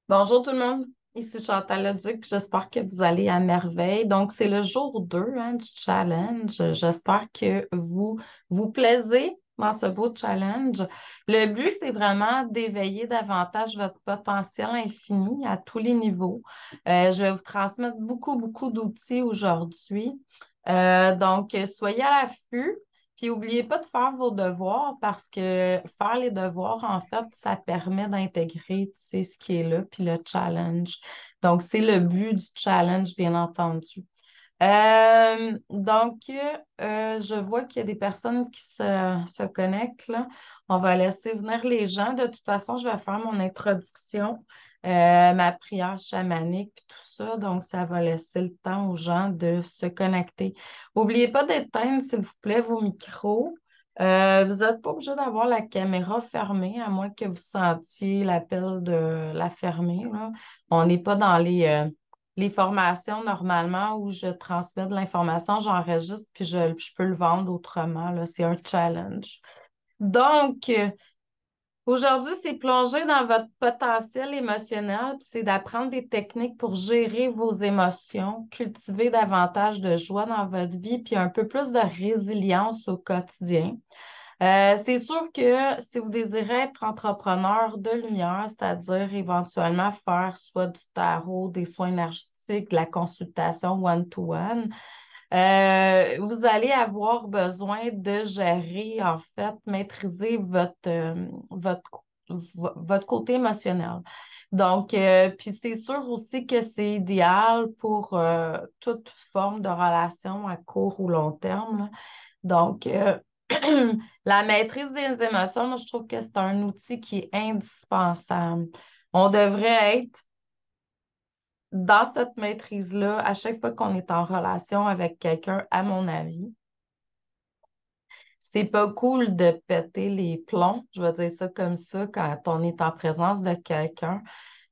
Bonjour tout le monde, ici Chantal Leduc, j'espère que vous allez à merveille. Donc, c'est le jour 2 du challenge. J'espère que vous vous plaisez dans ce beau challenge. Le but, c'est vraiment d'éveiller davantage votre potentiel infini à tous les niveaux. Je vais vous transmettre beaucoup d'outils aujourd'hui. Donc, soyez à l'affût. Puis, n'oubliez pas de faire vos devoirs parce que faire les devoirs, en fait, ça permet d'intégrer, tu sais, ce qui est là, puis le challenge. Donc, c'est le but du challenge, bien entendu. Je vois qu'il y a des personnes qui se connectent là. On va laisser venir les gens. De toute façon, je vais faire mon introduction, ma prière chamanique, puis tout ça. Donc, ça va laisser le temps aux gens de se connecter. N'oubliez pas d'éteindre, s'il vous plaît, vos micros. Vous n'êtes pas obligé d'avoir la caméra fermée, à moins que vous sentiez l'appel de la fermer, là. On n'est pas dans les formations, normalement, où je transmets de l'information, j'enregistre puis je peux le vendre autrement, là. C'est un challenge. Donc, aujourd'hui, c'est plonger dans votre potentiel émotionnel, puis c'est d'apprendre des techniques pour gérer vos émotions, cultiver davantage de joie dans votre vie, puis un peu plus de résilience au quotidien. C'est sûr que si vous désirez être entrepreneur de lumière, c'est-à-dire éventuellement faire soit du tarot, des soins énergétiques, de la consultation one-to-one, vous allez avoir besoin de gérer, en fait, maîtriser votre côté émotionnel. Donc, puis c'est sûr aussi que c'est idéal pour toute forme de relation à court ou long terme, là. Donc, la maîtrise des émotions, moi, je trouve que c'est un outil qui est indispensable. On devrait être dans cette maîtrise-là à chaque fois qu'on est en relation avec quelqu'un, à mon avis. C'est pas cool de péter les plombs, je vais dire ça comme ça, quand on est en présence de quelqu'un.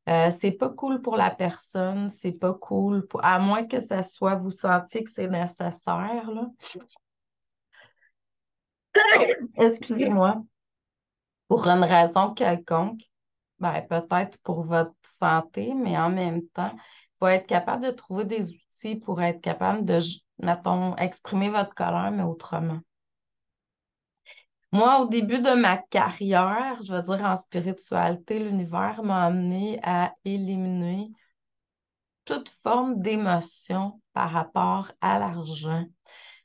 C'est pas cool pour la personne, c'est pas cool, à moins que ça soit, vous sentiez que c'est nécessaire, là. Excusez-moi. Pour une raison quelconque, ben, peut-être pour votre santé, mais en même temps, il faut être capable de trouver des outils pour être capable de, mettons, exprimer votre colère, mais autrement. Moi, au début de ma carrière, je veux dire en spiritualité, l'univers m'a amené à éliminer toute forme d'émotion par rapport à l'argent.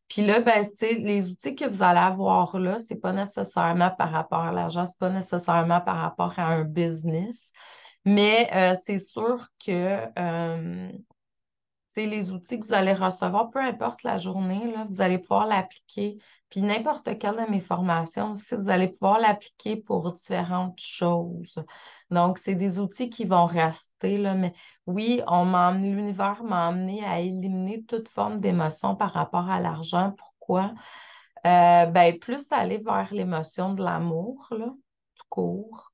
Puis là, ben, tu sais, les outils que vous allez avoir là, c'est pas nécessairement par rapport à l'argent, c'est pas nécessairement par rapport à un business, mais c'est sûr que c'est les outils que vous allez recevoir, peu importe la journée, là, vous allez pouvoir l'appliquer. Puis n'importe quelle de mes formations aussi, vous allez pouvoir l'appliquer pour différentes choses. Donc, c'est des outils qui vont rester, là, mais oui, l'univers m'a amené à éliminer toute forme d'émotion par rapport à l'argent. Pourquoi? Ben, plus aller vers l'émotion de l'amour, là, tout court,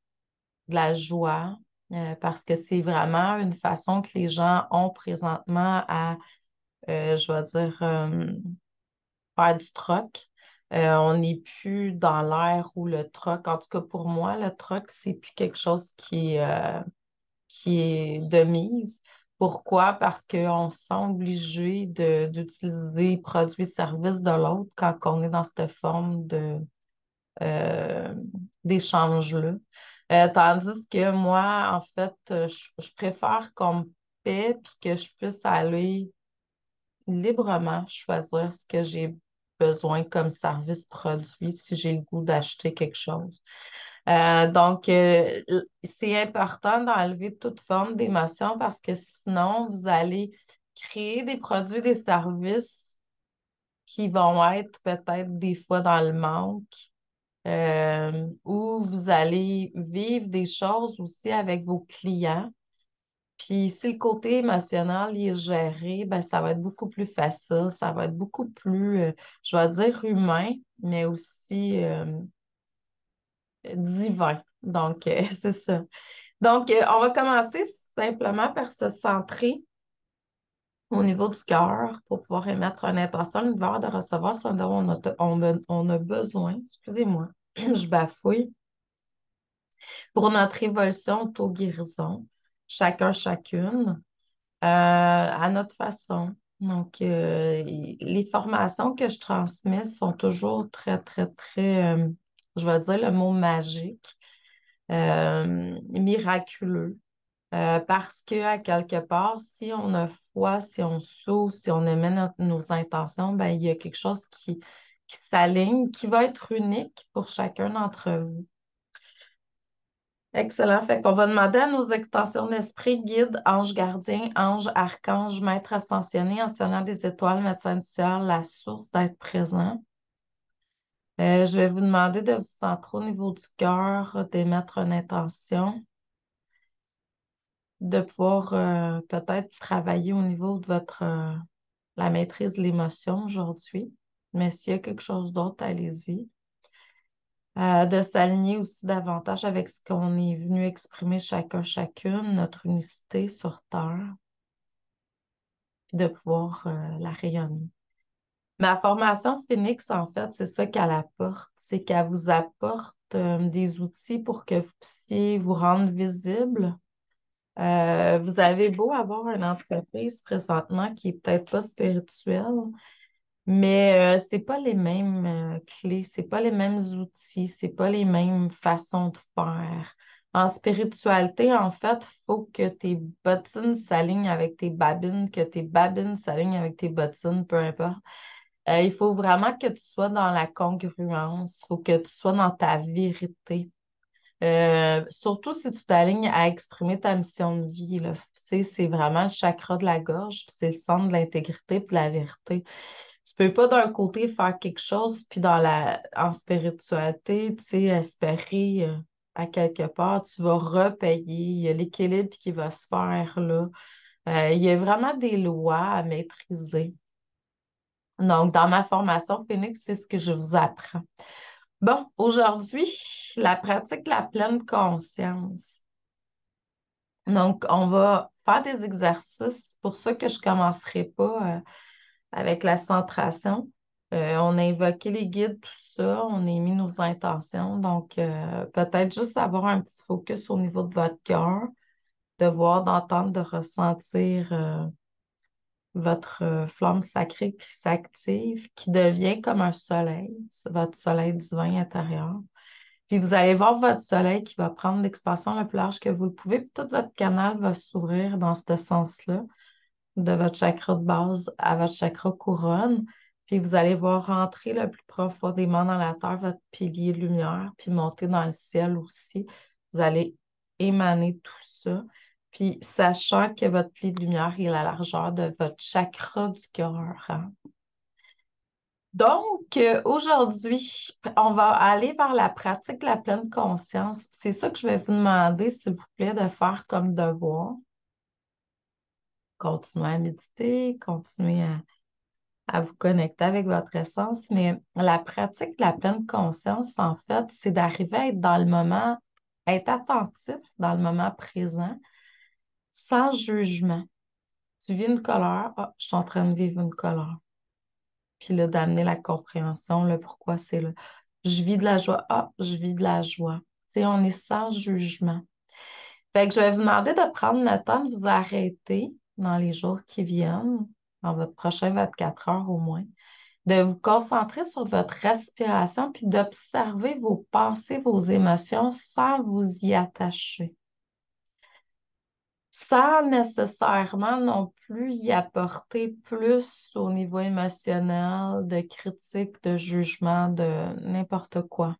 de la joie, parce que c'est vraiment une façon que les gens ont présentement à, je vais dire, faire du troc. On n'est plus dans l'ère où le troc, en tout cas pour moi, le troc, c'est plus quelque chose qui est de mise. Pourquoi? Parce qu'on se sent obligé d'utiliser les produits et services de l'autre quand on est dans cette forme euh, d'échange-là. Tandis que moi, en fait, je préfère qu'on me paie puis que je puisse aller librement choisir ce que j'ai. besoin comme service produit si j'ai le goût d'acheter quelque chose. C'est important d'enlever toute forme d'émotion parce que sinon, vous allez créer des produits, des services qui vont être peut-être des fois dans le manque, ou vous allez vivre des choses aussi avec vos clients. Puis si le côté émotionnel il est géré, ben, ça va être beaucoup plus facile, ça va être beaucoup plus, je vais dire humain, mais aussi divin. Donc, c'est ça. Donc, on va commencer simplement par se centrer au niveau du cœur pour pouvoir émettre une intention, l'univers de recevoir ce dont on a besoin. Excusez-moi, je bafouille. Pour notre évolution auto-guérison, chacun, chacune, à notre façon. Donc, les formations que je transmets sont toujours très, très, très, je vais dire le mot magique, miraculeux. Parce que, à quelque part, si on a foi, si on s'ouvre, si on émet nos intentions, ben, il y a quelque chose qui s'aligne, qui va être unique pour chacun d'entre vous. Excellent. Fait qu'on va demander à nos extensions d'esprit, guides, anges gardiens, anges, archanges, maîtres ascensionnés, enseignants des étoiles, médecins du ciel, la source d'être présent. Je vais vous demander de vous centrer au niveau du cœur, d'émettre une intention, de pouvoir peut-être travailler au niveau de votre la maîtrise de l'émotion aujourd'hui. Mais s'il y a quelque chose d'autre, allez-y. De s'aligner aussi davantage avec ce qu'on est venu exprimer chacun, chacune, notre unicité sur Terre, puis de pouvoir la rayonner. Ma formation Phoenix, en fait, c'est ça qu'elle apporte, c'est qu'elle vous apporte des outils pour que vous puissiez vous rendre visible. Vous avez beau avoir une entreprise présentement qui est peut-être pas spirituelle, mais c'est pas les mêmes clés, c'est pas les mêmes outils, c'est pas les mêmes façons de faire. En spiritualité, en fait, il faut que tes bottines s'alignent avec tes babines, que tes babines s'alignent avec tes bottines, peu importe. Il faut vraiment que tu sois dans la congruence, il faut que tu sois dans ta vérité. Surtout si tu t'alignes à exprimer ta mission de vie, là. Tu sais, c'est vraiment le chakra de la gorge, puis c'est le centre de l'intégrité et de la vérité. Tu peux pas d'un côté faire quelque chose, puis en spiritualité, tu sais, espérer à quelque part, tu vas repayer. Il y a l'équilibre qui va se faire là. Il y a vraiment des lois à maîtriser. Donc, dans ma formation Phoenix, c'est ce que je vous apprends. Bon, aujourd'hui, la pratique de la pleine conscience. Donc, on va faire des exercices. C'est pour ça que je ne commencerai pas avec la centration. On a invoqué les guides, tout ça. On a mis nos intentions. Donc, peut-être juste avoir un petit focus au niveau de votre cœur, de voir, d'entendre, de ressentir votre flamme sacrée qui s'active, qui devient comme un soleil, c'est votre soleil divin intérieur. Puis vous allez voir votre soleil qui va prendre l'expansion la plus large que vous le pouvez, puis tout votre canal va s'ouvrir dans ce sens-là, de votre chakra de base à votre chakra couronne. Puis vous allez voir rentrer le plus profondément dans la terre votre pilier de lumière, puis monter dans le ciel aussi. Vous allez émaner tout ça. Puis sachant que votre pilier de lumière est la largeur de votre chakra du cœur, hein. Donc, aujourd'hui, on va aller vers la pratique de la pleine conscience. Puis c'est ça que je vais vous demander, s'il vous plaît, de faire comme devoir. Continuez à méditer, continuez à vous connecter avec votre essence, mais la pratique de la pleine conscience, en fait, c'est d'arriver à être dans le moment, être attentif dans le moment présent, sans jugement. Tu vis une colère, ah, je suis en train de vivre une colère. Puis là, d'amener la compréhension, le pourquoi c'est là. Je vis de la joie, ah, je vis de la joie. Tu sais, on est sans jugement. Fait que je vais vous demander de prendre le temps de vous arrêter dans les jours qui viennent, dans votre prochain 24 heures au moins, de vous concentrer sur votre respiration puis d'observer vos pensées, vos émotions sans vous y attacher. sans nécessairement non plus y apporter plus au niveau émotionnel, de critique, de jugement, de n'importe quoi.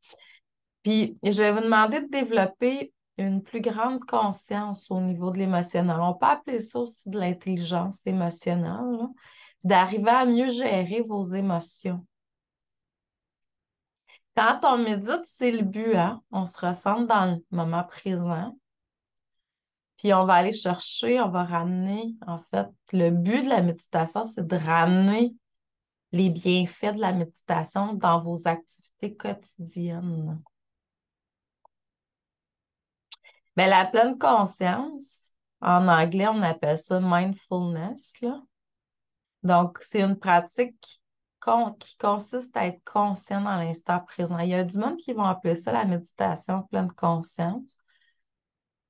Puis, je vais vous demander de développer une plus grande conscience au niveau de l'émotionnel. On peut appeler ça aussi de l'intelligence émotionnelle, là. Puis d'arriver à mieux gérer vos émotions. Quand on médite, c'est le but, hein? On se ressent dans le moment présent. Puis on va aller chercher, on va ramener, en fait, le but de la méditation, c'est de ramener les bienfaits de la méditation dans vos activités quotidiennes. Mais la pleine conscience, en anglais, on appelle ça mindfulness, là. Donc, c'est une pratique qui consiste à être conscient dans l'instant présent. Il y a du monde qui vont appeler ça la méditation pleine conscience.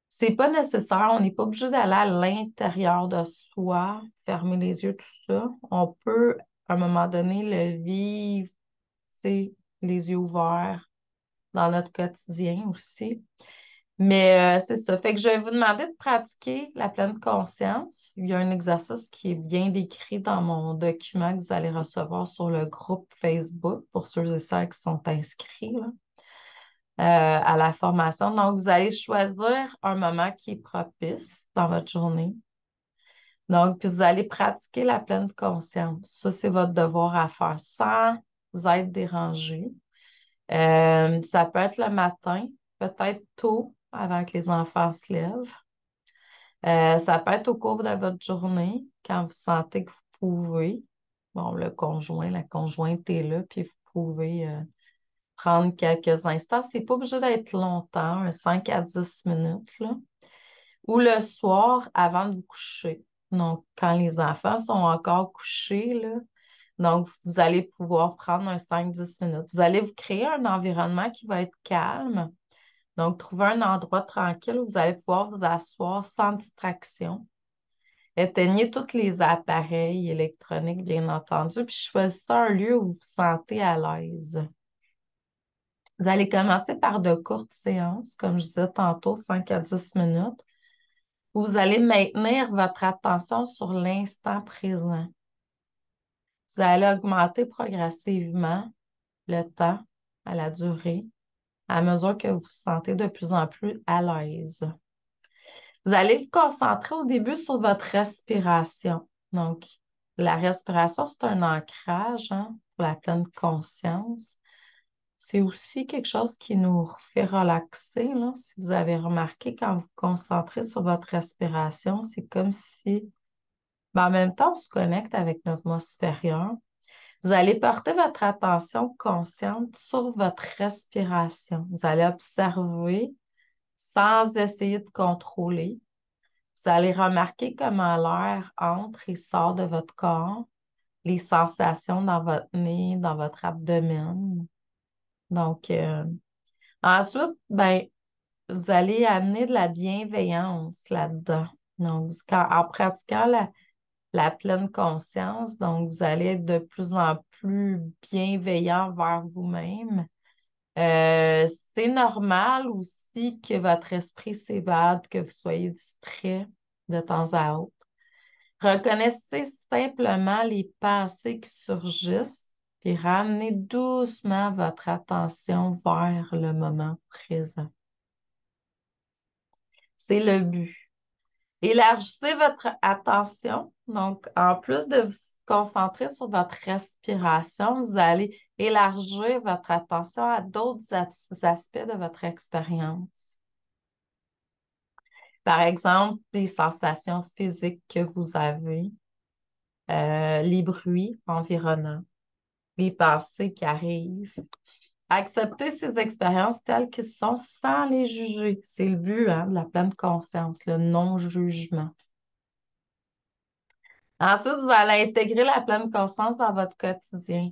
C'est pas nécessaire, on n'est pas obligé d'aller à l'intérieur de soi, fermer les yeux, tout ça. On peut, à un moment donné, le vivre, tu sais, les yeux ouverts dans notre quotidien aussi. Mais c'est ça. Fait que je vais vous demander de pratiquer la pleine conscience. Il y a un exercice qui est bien décrit dans mon document que vous allez recevoir sur le groupe Facebook pour ceux et celles qui sont inscrits là, à la formation. Donc, vous allez choisir un moment qui est propice dans votre journée. Donc, puis vous allez pratiquer la pleine conscience. Ça, c'est votre devoir à faire sans être dérangé. Ça peut être le matin, peut-être tôt, avant que les enfants se lèvent. Ça peut être au cours de votre journée, quand vous sentez que vous pouvez. Bon, le conjoint, la conjointe est là, puis vous pouvez prendre quelques instants. C'est pas obligé d'être longtemps, 5 à 10 minutes, là. Ou le soir, avant de vous coucher. Donc, quand les enfants sont encore couchés, là, donc vous allez pouvoir prendre un 5 à 10 minutes. Vous allez vous créer un environnement qui va être calme. Donc, trouver un endroit tranquille où vous allez pouvoir vous asseoir sans distraction. Éteignez tous les appareils électroniques, bien entendu, puis choisissez un lieu où vous vous sentez à l'aise. Vous allez commencer par de courtes séances, comme je disais tantôt, 5 à 10 minutes, où vous allez maintenir votre attention sur l'instant présent. Vous allez augmenter progressivement le temps, à la durée, à mesure que vous vous sentez de plus en plus à l'aise. Vous allez vous concentrer au début sur votre respiration. Donc, la respiration, c'est un ancrage, hein, pour la pleine conscience. C'est aussi quelque chose qui nous fait relaxer, là. Si vous avez remarqué, quand vous vous concentrez sur votre respiration, c'est comme si, ben, en même temps, on se connecte avec notre moi supérieur. Vous allez porter votre attention consciente sur votre respiration. Vous allez observer sans essayer de contrôler. Vous allez remarquer comment l'air entre et sort de votre corps, les sensations dans votre nez, dans votre abdomen. Donc, ensuite, ben, vous allez amener de la bienveillance là-dedans. Donc, en pratiquant la pleine conscience, donc vous allez être de plus en plus bienveillant vers vous-même. C'est normal aussi que votre esprit s'évade, que vous soyez distrait de temps à autre. Reconnaissez simplement les pensées qui surgissent, puis ramenez doucement votre attention vers le moment présent. C'est le but. Élargissez votre attention. Donc, en plus de vous concentrer sur votre respiration, vous allez élargir votre attention à d'autres aspects de votre expérience. Par exemple, les sensations physiques que vous avez, les bruits environnants, les pensées qui arrivent. Accepter ces expériences telles qu'elles sont sans les juger. C'est le but, hein, de la pleine conscience, le non-jugement. Ensuite, vous allez intégrer la pleine conscience dans votre quotidien.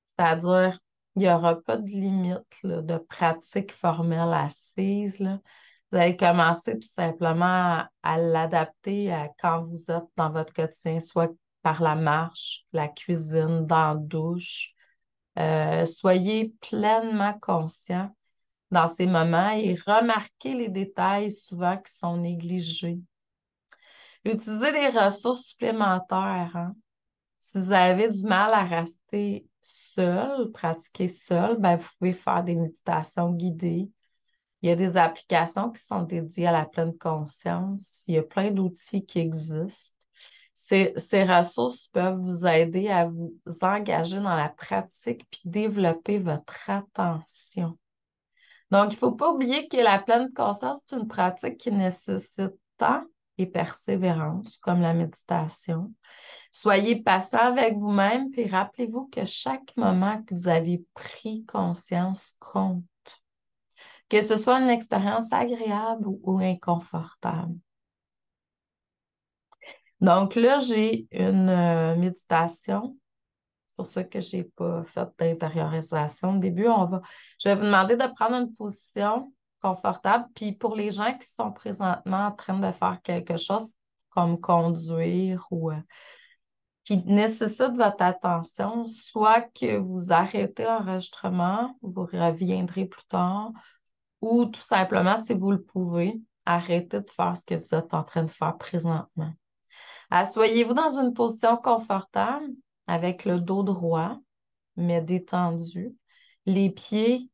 C'est-à-dire, il n'y aura pas de limite là, de pratique formelle assise, là. Vous allez commencer tout simplement à l'adapter à quand vous êtes dans votre quotidien, soit par la marche, la cuisine, dans la douche. Soyez pleinement conscient dans ces moments et remarquez les détails souvent qui sont négligés. Utilisez les ressources supplémentaires, hein. Si vous avez du mal à rester seul, pratiquer seul, ben, vous pouvez faire des méditations guidées. Il y a des applications qui sont dédiées à la pleine conscience. Il y a plein d'outils qui existent. Ces ressources peuvent vous aider à vous engager dans la pratique puis développer votre attention. Donc, il ne faut pas oublier que la pleine conscience, c'est une pratique qui nécessite temps et persévérance, comme la méditation. Soyez patient avec vous-même, puis rappelez-vous que chaque moment que vous avez pris conscience compte, que ce soit une expérience agréable ou inconfortable. Donc là, j'ai une méditation. C'est pour ça que je n'ai pas fait d'intériorisation. Au début, je vais vous demander de prendre une position confortable. Puis pour les gens qui sont présentement en train de faire quelque chose comme conduire ou qui nécessitent votre attention, soit que vous arrêtez l'enregistrement, vous reviendrez plus tard, ou tout simplement, si vous le pouvez, arrêtez de faire ce que vous êtes en train de faire présentement. Asseyez-vous dans une position confortable avec le dos droit, mais détendu, les pieds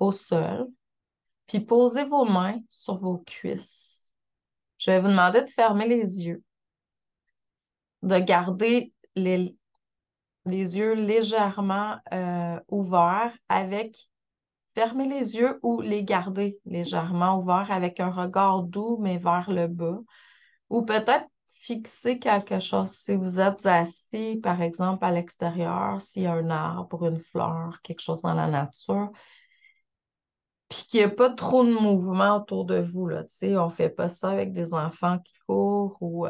au sol, puis posez vos mains sur vos cuisses. Je vais vous demander de fermer les yeux, de garder les yeux légèrement ouverts avec fermer les yeux ou les garder légèrement ouverts avec un regard doux mais vers le bas. Ou peut-être fixer quelque chose si vous êtes assis, par exemple, à l'extérieur, s'il y a un arbre, une fleur, quelque chose dans la nature, puis qu'il n'y a pas trop de mouvement autour de vous, là, tu sais, on ne fait pas ça avec des enfants qui courent ou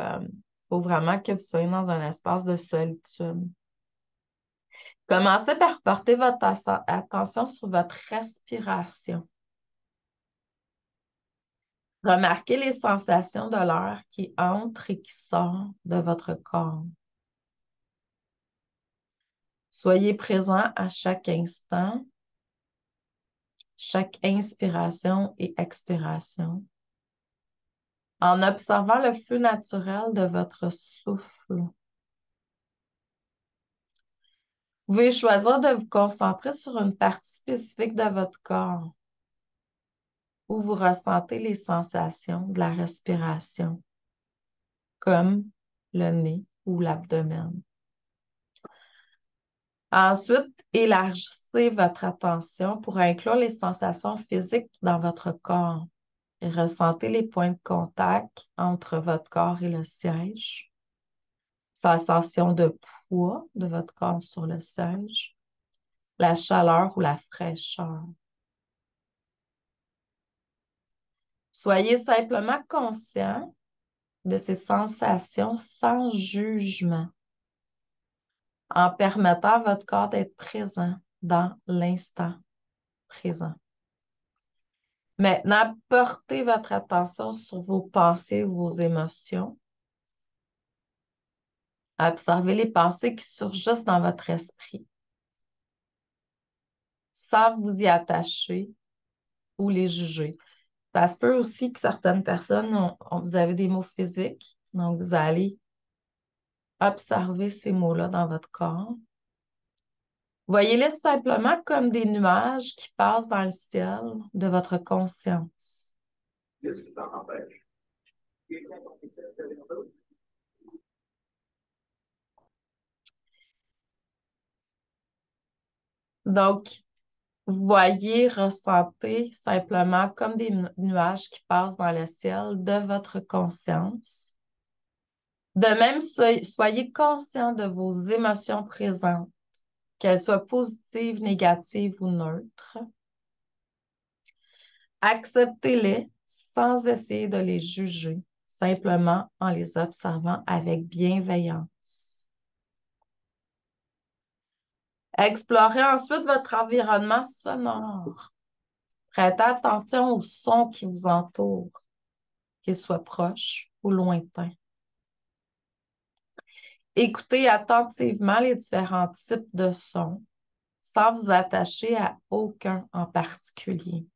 faut vraiment que vous soyez dans un espace de solitude. Commencez par porter votre attention sur votre respiration. Remarquez les sensations de l'air qui entre et qui sort de votre corps. Soyez présent à chaque instant, chaque inspiration et expiration, en observant le flux naturel de votre souffle. Vous pouvez choisir de vous concentrer sur une partie spécifique de votre corps où vous ressentez les sensations de la respiration, comme le nez ou l'abdomen. Ensuite, élargissez votre attention pour inclure les sensations physiques dans votre corps et ressentez les points de contact entre votre corps et le siège, sensation de poids de votre corps sur le siège, la chaleur ou la fraîcheur. Soyez simplement conscient de ces sensations sans jugement, en permettant à votre corps d'être présent dans l'instant présent. Maintenant, portez votre attention sur vos pensées, vos émotions. Observez les pensées qui surgissent dans votre esprit, sans vous y attacher ou les juger. Ça se peut aussi que certaines personnes, vous avez des mots physiques, donc vous allez observer ces mots-là dans votre corps. Voyez-les simplement comme des nuages qui passent dans le ciel de votre conscience. Donc, voyez, ressentez simplement comme des nuages qui passent dans le ciel de votre conscience. De même, soyez conscient de vos émotions présentes, qu'elles soient positives, négatives ou neutres. Acceptez-les sans essayer de les juger, simplement en les observant avec bienveillance. Explorez ensuite votre environnement sonore. Prêtez attention aux sons qui vous entourent, qu'ils soient proches ou lointains. Écoutez attentivement les différents types de sons sans vous attacher à aucun en particulier.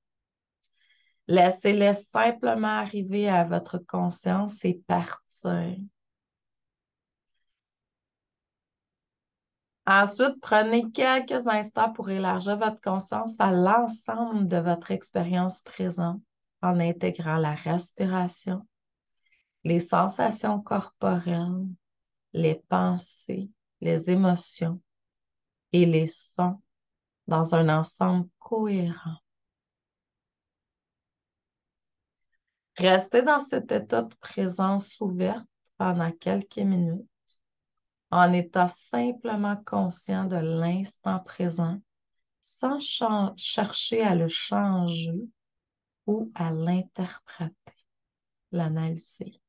Laissez-les simplement arriver à votre conscience et partir. Ensuite, prenez quelques instants pour élargir votre conscience à l'ensemble de votre expérience présente en intégrant la respiration, les sensations corporelles, les pensées, les émotions et les sons dans un ensemble cohérent. Restez dans cet état de présence ouverte pendant quelques minutes en étant simplement conscient de l'instant présent sans chercher à le changer ou à l'interpréter, l'analyser.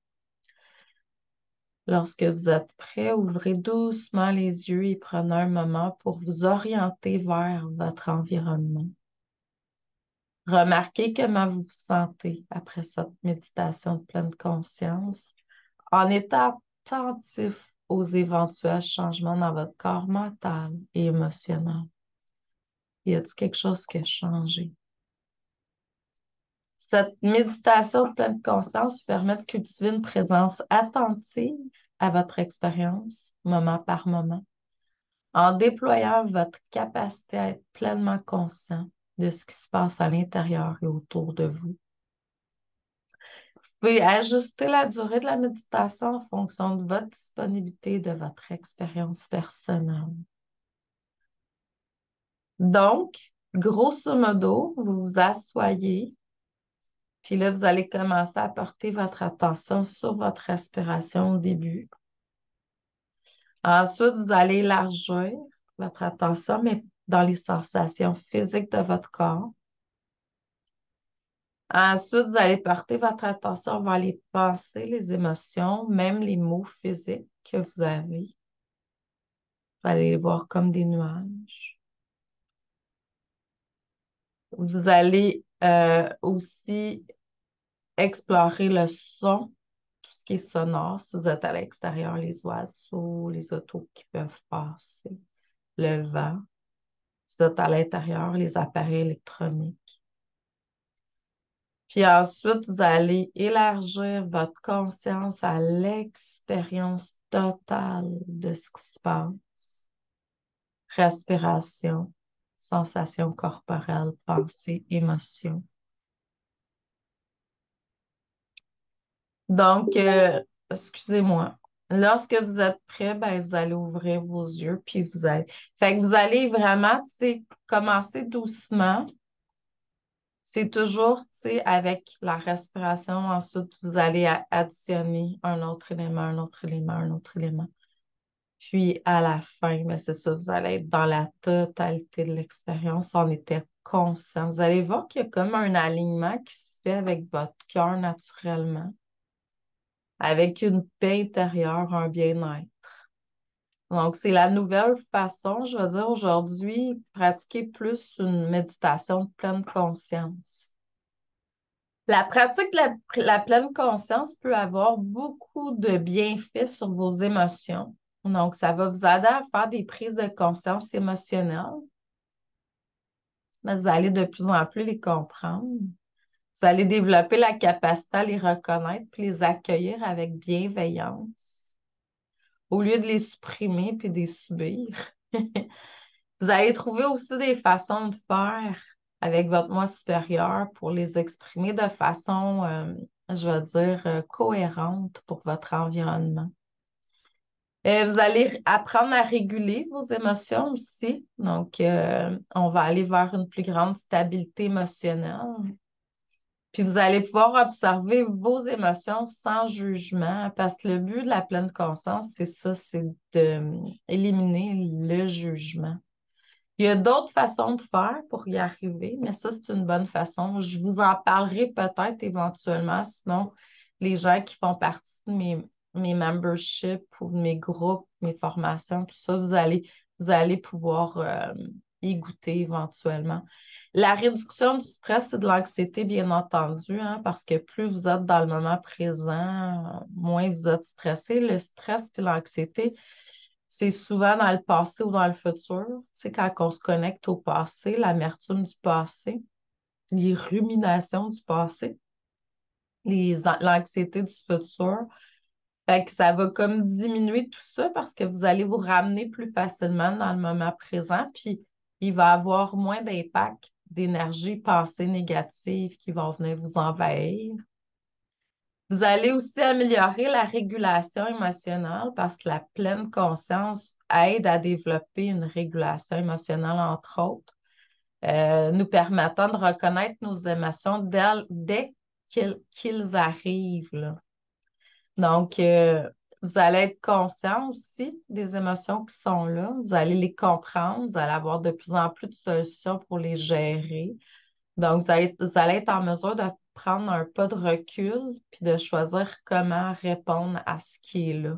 Lorsque vous êtes prêt, ouvrez doucement les yeux et prenez un moment pour vous orienter vers votre environnement. Remarquez comment vous vous sentez après cette méditation de pleine conscience en étant attentif aux éventuels changements dans votre corps mental et émotionnel. Y a-t-il quelque chose qui a changé? Cette méditation de pleine conscience vous permet de cultiver une présence attentive à votre expérience, moment par moment, en déployant votre capacité à être pleinement conscient de ce qui se passe à l'intérieur et autour de vous. Vous pouvez ajuster la durée de la méditation en fonction de votre disponibilité et de votre expérience personnelle. Donc, grosso modo, vous vous asseyez, puis là, vous allez commencer à porter votre attention sur votre respiration au début. Ensuite, vous allez élargir votre attention, mais dans les sensations physiques de votre corps. Ensuite, vous allez porter votre attention vers les pensées, les émotions, même les mots physiques que vous avez. Vous allez les voir comme des nuages. Vous allez aussi explorer le son, tout ce qui est sonore. Si vous êtes à l'extérieur, les oiseaux, les autos qui peuvent passer, le vent. Si vous êtes à l'intérieur, les appareils électroniques. Puis ensuite, vous allez élargir votre conscience à l'expérience totale de ce qui se passe. Respiration, sensations corporelles, pensées, émotions. Donc, excusez-moi. Lorsque vous êtes prêt, ben, vous allez ouvrir vos yeux, puis vous allez. Fait que vous allez vraiment, tu sais, commencer doucement. C'est toujours, tu sais, avec la respiration. Ensuite, vous allez additionner un autre élément, un autre élément, un autre élément. Puis, à la fin, ben, c'est ça, vous allez être dans la totalité de l'expérience. On était conscient. Vous allez voir qu'il y a comme un alignement qui se fait avec votre cœur naturellement, avec une paix intérieure, un bien-être. Donc, c'est la nouvelle façon, je veux dire, aujourd'hui, pratiquer plus une méditation de pleine conscience. La pratique de la pleine conscience peut avoir beaucoup de bienfaits sur vos émotions. Donc, ça va vous aider à faire des prises de conscience émotionnelles, mais vous allez de plus en plus les comprendre. Vous allez développer la capacité à les reconnaître puis les accueillir avec bienveillance au lieu de les supprimer puis de les subir. Vous allez trouver aussi des façons de faire avec votre moi supérieur pour les exprimer de façon, je vais dire, cohérente pour votre environnement. Vous allez apprendre à réguler vos émotions aussi. Donc, on va aller vers une plus grande stabilité émotionnelle. Puis vous allez pouvoir observer vos émotions sans jugement, parce que le but de la pleine conscience, c'est ça, c'est d'éliminer le jugement. Il y a d'autres façons de faire pour y arriver, mais ça, c'est une bonne façon. Je vous en parlerai peut-être éventuellement, sinon les gens qui font partie de mes memberships ou de mes groupes, mes formations, tout ça, vous allez pouvoir y goûter éventuellement. La réduction du stress et de l'anxiété, bien entendu, hein, parce que plus vous êtes dans le moment présent, moins vous êtes stressé. Le stress et l'anxiété, c'est souvent dans le passé ou dans le futur. Tu sais, quand on se connecte au passé, l'amertume du passé. les ruminations du passé, l'anxiété du futur. Fait que ça va comme diminuer tout ça parce que vous allez vous ramener plus facilement dans le moment présent, puis il va avoir moins d'impact d'énergie passée négative qui vont venir vous envahir. Vous allez aussi améliorer la régulation émotionnelle parce que la pleine conscience aide à développer une régulation émotionnelle, entre autres, nous permettant de reconnaître nos émotions dès qu'ils arrivent, là. Donc, vous allez être conscient aussi des émotions qui sont là. Vous allez les comprendre. Vous allez avoir de plus en plus de solutions pour les gérer. Donc, vous allez être en mesure de prendre un pas de recul puis de choisir comment répondre à ce qui est là.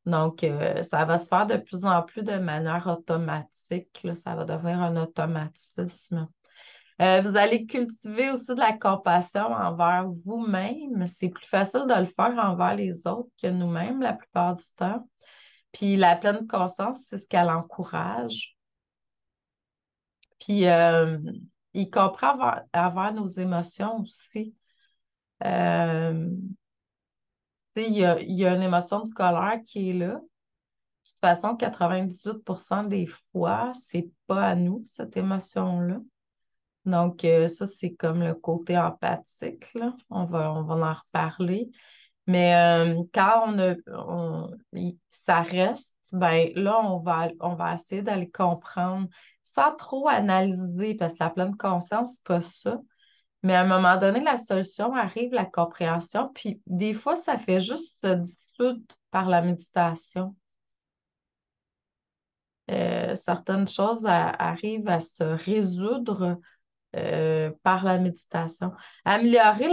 Donc, ça va se faire de plus en plus de manière automatique, là. Ça va devenir un automatisme. Vous allez cultiver aussi de la compassion envers vous-même. C'est plus facile de le faire envers les autres que nous-mêmes la plupart du temps. Puis la pleine conscience, c'est ce qu'elle encourage. Puis il comprend envers nos émotions aussi. Euh, tu sais, il y a une émotion de colère qui est là. De toute façon, 98% des fois, c'est pas à nous, cette émotion-là. Donc, ça, c'est comme le côté empathique, là. On va en reparler. Mais quand ça reste, ben là, on va essayer d'aller comprendre sans trop analyser, parce que la pleine conscience, c'est pas ça. Mais à un moment donné, la solution arrive, la compréhension, puis des fois, ça fait juste se dissoudre par la méditation. Certaines choses arrivent à se résoudre par la méditation. Améliorer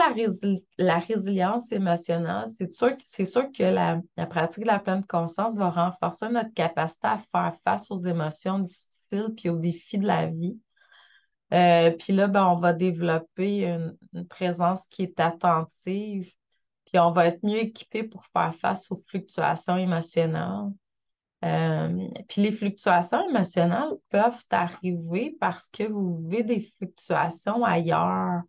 la résilience émotionnelle, c'est sûr que la pratique de la pleine conscience va renforcer notre capacité à faire face aux émotions difficiles puis aux défis de la vie. Puis là, ben, on va développer une présence qui est attentive, puis on va être mieux équipé pour faire face aux fluctuations émotionnelles. Puis les fluctuations émotionnelles peuvent arriver parce que vous vivez des fluctuations ailleurs.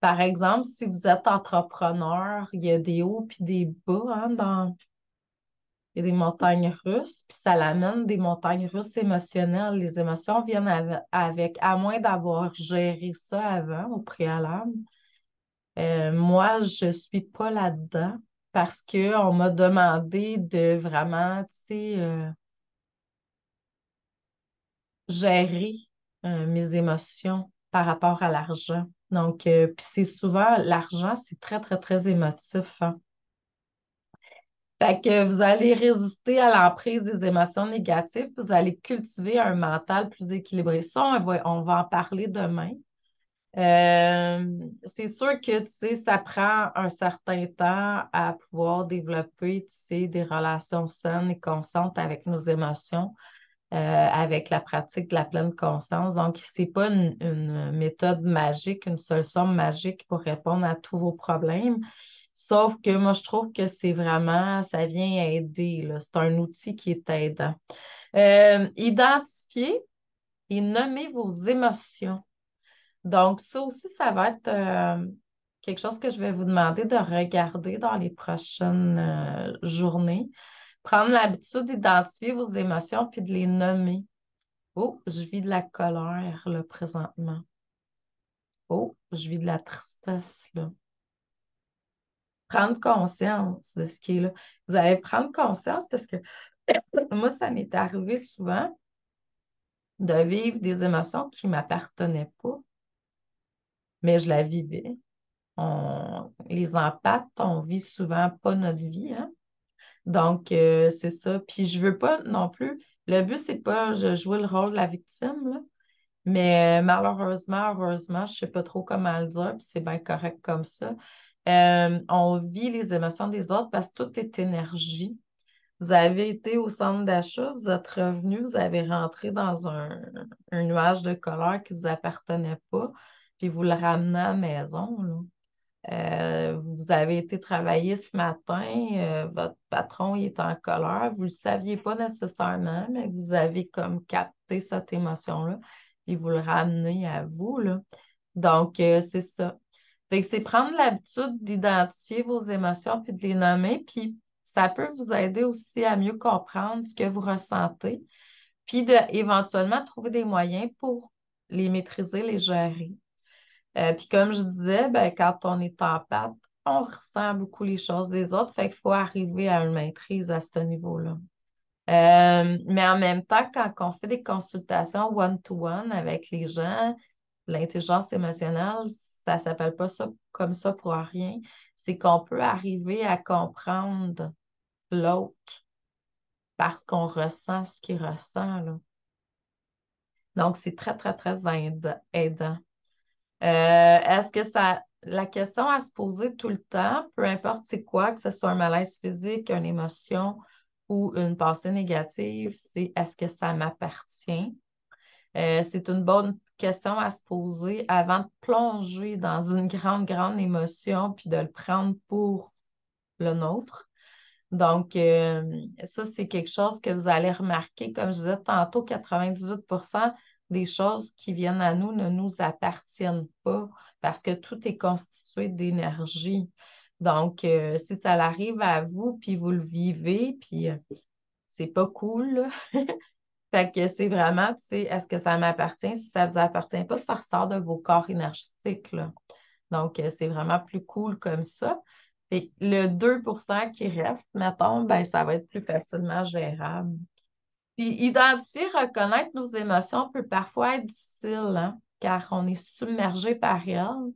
Par exemple, si vous êtes entrepreneur, il y a des hauts puis des bas, hein, il y a des montagnes russes, puis ça l'amène des montagnes russes émotionnelles. Les émotions viennent avec, à moins d'avoir géré ça avant, au préalable. Moi, je suis pas là-dedans parce qu'on m'a demandé de vraiment, tu sais, gérer mes émotions par rapport à l'argent. Donc, puis c'est souvent, l'argent, c'est très, très, très émotif, hein. Fait que vous allez résister à l'emprise des émotions négatives, vous allez cultiver un mental plus équilibré. Ça, on va en parler demain. C'est sûr que, tu sais, ça prend un certain temps à pouvoir développer, tu sais, des relations saines et conscientes avec nos émotions, avec la pratique de la pleine conscience. Donc, c'est pas une méthode magique, une solution magique pour répondre à tous vos problèmes. Sauf que moi, je trouve que c'est vraiment, ça vient aider, là. C'est un outil qui est aidant. Identifier et nommer vos émotions. Donc, ça aussi, ça va être quelque chose que je vais vous demander de regarder dans les prochaines journées. Prendre l'habitude d'identifier vos émotions puis de les nommer. Oh, je vis de la colère, là, présentement. Oh, je vis de la tristesse, là. Prendre conscience de ce qui est là. Vous allez prendre conscience parce que moi, ça m'est arrivé souvent de vivre des émotions qui ne m'appartenaient pas, mais je la vivais. Les empathes, on vit souvent pas notre vie, hein? Donc, c'est ça. Puis je veux pas non plus. Le but, c'est pas de jouer le rôle de la victime, là. Mais malheureusement, heureusement, je sais pas trop comment le dire, puis c'est bien correct comme ça. On vit les émotions des autres parce que tout est énergie. Vous avez été au centre d'achat, vous êtes revenu, vous avez rentré dans un nuage de colère qui ne vous appartenait pas, puis vous le ramenez à la maison, là. Vous avez été travailler ce matin, votre patron il est en colère, vous ne le saviez pas nécessairement, mais vous avez comme capté cette émotion-là et vous le ramenez à vous, là. Donc, c'est ça. Fait que c'est prendre l'habitude d'identifier vos émotions puis de les nommer, puis ça peut vous aider aussi à mieux comprendre ce que vous ressentez, puis de éventuellement trouver des moyens pour les maîtriser, les gérer. Puis comme je disais, ben, quand on est empathe, on ressent beaucoup les choses des autres, fait qu'il faut arriver à une maîtrise à ce niveau-là. Mais en même temps, quand on fait des consultations one-to-one avec les gens, l'intelligence émotionnelle, ça ne s'appelle pas ça comme ça pour rien. C'est qu'on peut arriver à comprendre l'autre parce qu'on ressent ce qu'il ressent, là. Donc, c'est très, très, très aidant. Est-ce que ça. La question à se poser tout le temps, peu importe c'est quoi, que ce soit un malaise physique, une émotion ou une pensée négative, c'est est-ce que ça m'appartient? C'est une bonne question à se poser avant de plonger dans une grande, grande émotion puis de le prendre pour le nôtre. Donc, ça, c'est quelque chose que vous allez remarquer. Comme je disais tantôt, 98% des choses qui viennent à nous ne nous appartiennent pas parce que tout est constitué d'énergie. Donc, si ça arrive à vous, puis vous le vivez, puis c'est pas cool, là. Fait que c'est vraiment, tu sais, est-ce que ça m'appartient? Si ça ne vous appartient pas, ça ressort de vos corps énergétiques, là. Donc, c'est vraiment plus cool comme ça. Et le 2% qui reste, mettons, ben, ça va être plus facilement gérable. Puis, identifier, reconnaître nos émotions peut parfois être difficile, hein, car on est submergé par elles.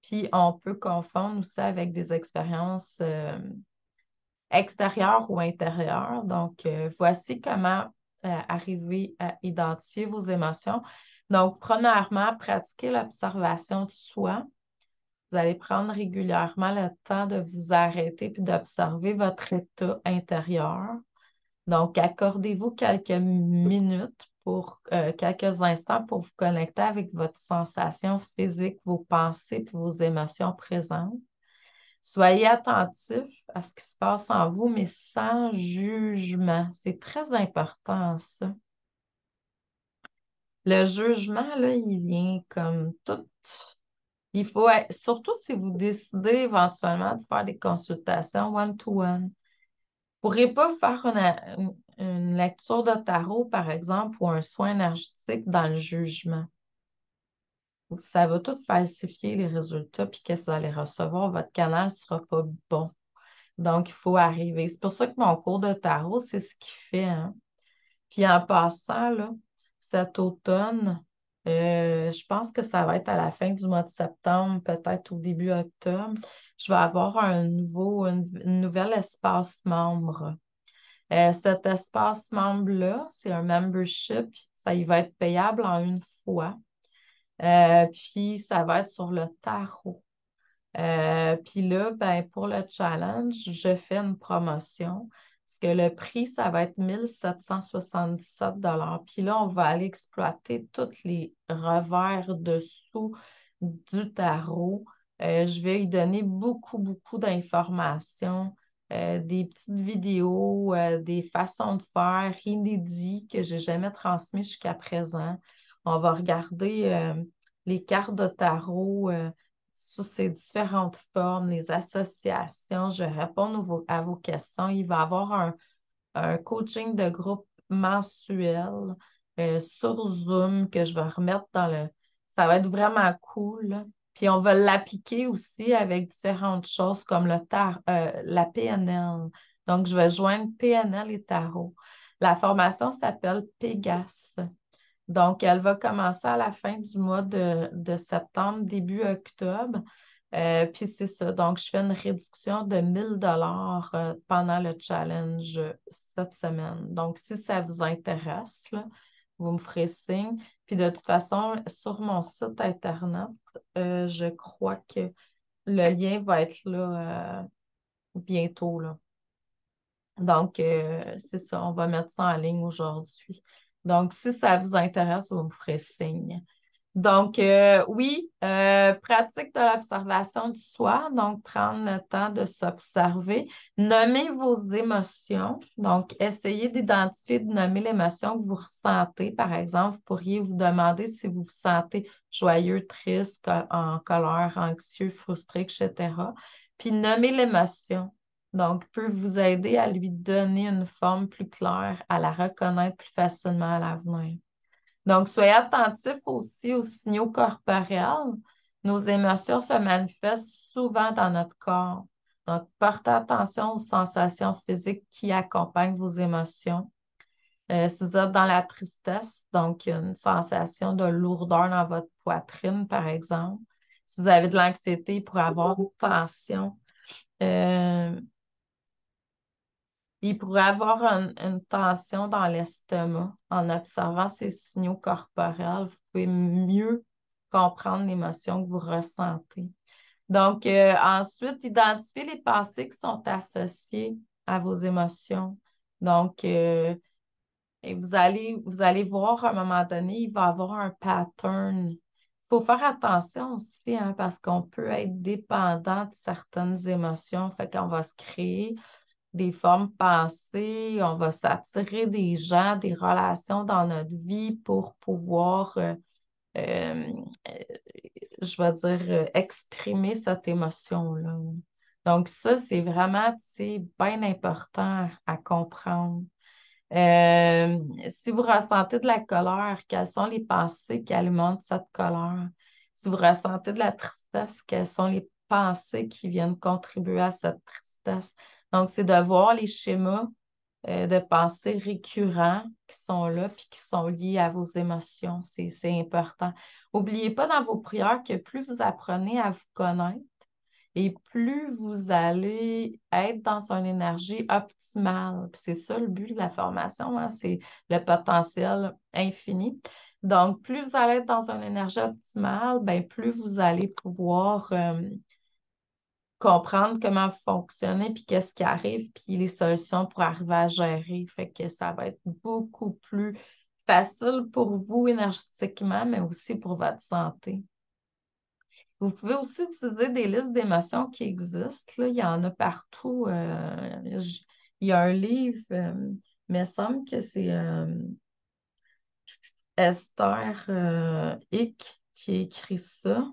Puis, on peut confondre aussi avec des expériences extérieures ou intérieures. Donc, voici comment arriver à identifier vos émotions. Donc, premièrement, pratiquer l'observation de soi. Vous allez prendre régulièrement le temps de vous arrêter puis d'observer votre état intérieur. Donc, accordez-vous quelques minutes pour quelques instants pour vous connecter avec votre sensation physique, vos pensées puis vos émotions présentes. Soyez attentif à ce qui se passe en vous, mais sans jugement. C'est très important, ça. Le jugement, là, il vient comme tout. Il faut, surtout si vous décidez éventuellement de faire des consultations one-to-one. Vous ne pourrez pas faire une lecture de tarot, par exemple, ou un soin énergétique dans le jugement. Ça va tout falsifier les résultats, puis qu'est-ce que vous allez recevoir, votre canal ne sera pas bon. Donc, il faut arriver. C'est pour ça que mon cours de tarot, c'est ce qu'il fait, hein. Puis en passant, là, cet automne, je pense que ça va être à la fin du mois de septembre, peut-être au début octobre, je vais avoir une nouvelle espace membre. Cet espace membre-là, c'est un membership, ça y va être payable en une fois. Puis ça va être sur le tarot. Puis là, ben, pour le challenge, je fais une promotion parce que le prix, ça va être 1 777 $. Puis là, on va aller exploiter tous les revers dessous du tarot. Je vais y donner beaucoup, beaucoup d'informations, des petites vidéos, des façons de faire inédites que je n'ai jamais transmises jusqu'à présent. On va regarder les cartes de tarot. Sous ces différentes formes, les associations. Je réponds à vos questions. Il va y avoir un coaching de groupe mensuel sur Zoom que je vais remettre dans le. Ça va être vraiment cool, là. Puis on va l'appliquer aussi avec différentes choses comme la PNL. Donc, je vais joindre PNL et Tarot. La formation s'appelle Pégase. Donc, elle va commencer à la fin du mois de septembre, début octobre. Puis c'est ça. Donc, je fais une réduction de 1 000 $ pendant le challenge cette semaine. Donc, si ça vous intéresse, là, vous me ferez signe. Puis de toute façon, sur mon site Internet, je crois que le lien va être là bientôt, là. Donc, c'est ça, on va mettre ça en ligne aujourd'hui. Donc, si ça vous intéresse, vous me ferez signe. Donc, oui, pratique de l'observation du soi, donc prendre le temps de s'observer. Nommer vos émotions, donc essayez d'identifier, de nommer l'émotion que vous ressentez. Par exemple, vous pourriez vous demander si vous vous sentez joyeux, triste, en colère, anxieux, frustré, etc. Puis nommer l'émotion. Donc, peut vous aider à lui donner une forme plus claire, à la reconnaître plus facilement à l'avenir. Donc, soyez attentifs aussi aux signaux corporels. Nos émotions se manifestent souvent dans notre corps. Donc, portez attention aux sensations physiques qui accompagnent vos émotions. Si vous êtes dans la tristesse, donc une sensation de lourdeur dans votre poitrine, par exemple. Si vous avez de l'anxiété, il pourrait avoir une tension. Euh, Il pourrait avoir une tension dans l'estomac. En observant ces signaux corporels, vous pouvez mieux comprendre l'émotion que vous ressentez. Donc, ensuite, identifiez les pensées qui sont associées à vos émotions. Donc, et vous allez voir à un moment donné, il va y avoir un pattern. Il faut faire attention aussi, hein, parce qu'on peut être dépendant de certaines émotions. Fait qu'on va se créer des formes pensées, on va s'attirer des gens, des relations dans notre vie pour pouvoir, euh, euh, je vais dire, exprimer cette émotion-là. Donc ça, c'est vraiment, c'est bien important à comprendre. Euh, Si vous ressentez de la colère, quelles sont les pensées qui alimentent cette colère? Si vous ressentez de la tristesse, quelles sont les pensées qui viennent contribuer à cette tristesse? Donc, c'est de voir les schémas de pensée récurrents qui sont là puis qui sont liés à vos émotions. C'est important. N'oubliez pas dans vos prières que plus vous apprenez à vous connaître, et plus vous allez être dans une énergie optimale. Puis c'est ça le but de la formation, hein, c'est le potentiel infini. Donc, plus vous allez être dans une énergie optimale, ben, plus vous allez pouvoir comprendre comment vous fonctionnez, puis qu'est-ce qui arrive, puis les solutions pour arriver à gérer. Fait que ça va être beaucoup plus facile pour vous énergétiquement, mais aussi pour votre santé. Vous pouvez aussi utiliser des listes d'émotions qui existent. Là. Il y en a partout. Il y a un livre, mais il me semble que c'est Esther Hick qui a écrit ça.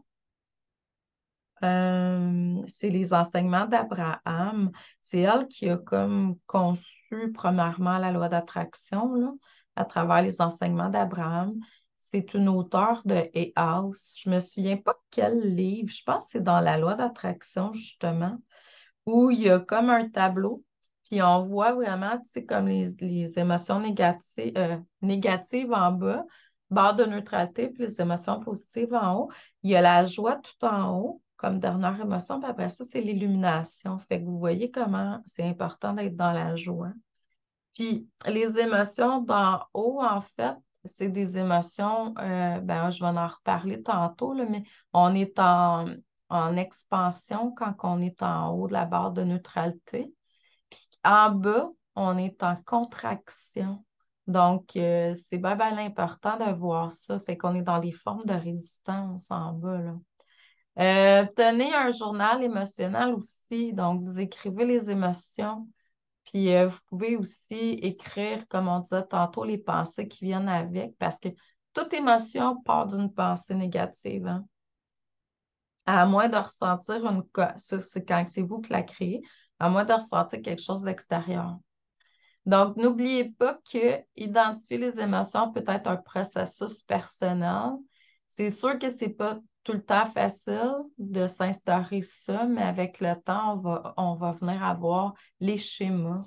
C'est les enseignements d'Abraham. C'est elle qui a comme conçu premièrement la loi d'attraction là, à travers les enseignements d'Abraham. C'est une auteure de Hay House. Je me souviens pas quel livre. Je pense que c'est dans la loi d'attraction, justement, où il y a comme un tableau. Puis on voit vraiment, tu sais, comme les émotions négatives en bas, barre de neutralité, puis les émotions positives en haut. Il y a la joie tout en haut, comme dernière émotion, puis après ça, c'est l'illumination. Fait que vous voyez comment c'est important d'être dans la joie. Puis les émotions d'en haut, en fait, c'est des émotions, ben, je vais en reparler tantôt, là, mais on est en expansion quand on est en haut de la barre de neutralité. Puis en bas, on est en contraction. Donc, c'est bien, bien important de voir ça. Fait qu'on est dans des formes de résistance en bas, là. Tenez un journal émotionnel aussi. Donc, vous écrivez les émotions. Puis, vous pouvez aussi écrire, comme on disait tantôt, les pensées qui viennent avec, parce que toute émotion part d'une pensée négative, hein. À moins de ressentir ça, c'est quand c'est vous qui la créez, à moins de ressentir quelque chose d'extérieur. Donc, n'oubliez pas que identifier les émotions peut être un processus personnel. C'est sûr que c'est pas tout le temps facile de s'instaurer ça, mais avec le temps, on va venir avoir les schémas.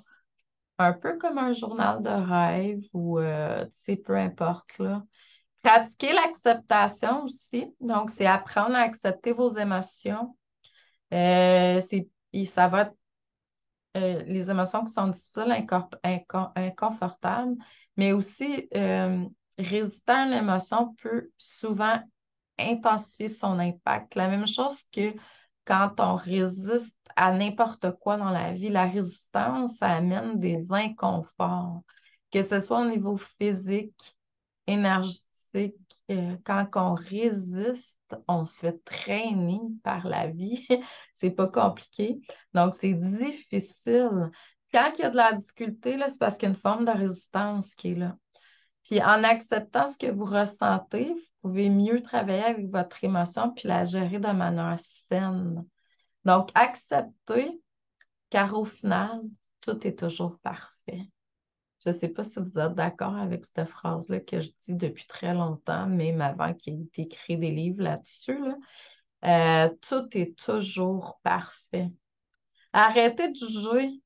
Un peu comme un journal de rêve ou, tu sais, peu importe, là. Pratiquer l'acceptation aussi. Donc, c'est apprendre à accepter vos émotions. Ça va être les émotions qui sont difficiles, inconfortables, mais aussi résister à une émotion peut souvent intensifier son impact. La même chose que quand on résiste à n'importe quoi dans la vie, la résistance, ça amène des inconforts, que ce soit au niveau physique, énergétique c'est que quand on résiste, on se fait traîner par la vie. C'est pas compliqué. Donc, c'est difficile. Quand il y a de la difficulté, là, c'est parce qu'il y a une forme de résistance qui est là. Puis en acceptant ce que vous ressentez, vous pouvez mieux travailler avec votre émotion puis la gérer de manière saine. Donc, accepter, car au final, tout est toujours parfait. Je ne sais pas si vous êtes d'accord avec cette phrase-là que je dis depuis très longtemps, même avant qu'il ait été écrit des livres là-dessus, là. Tout est toujours parfait. Arrêtez de juger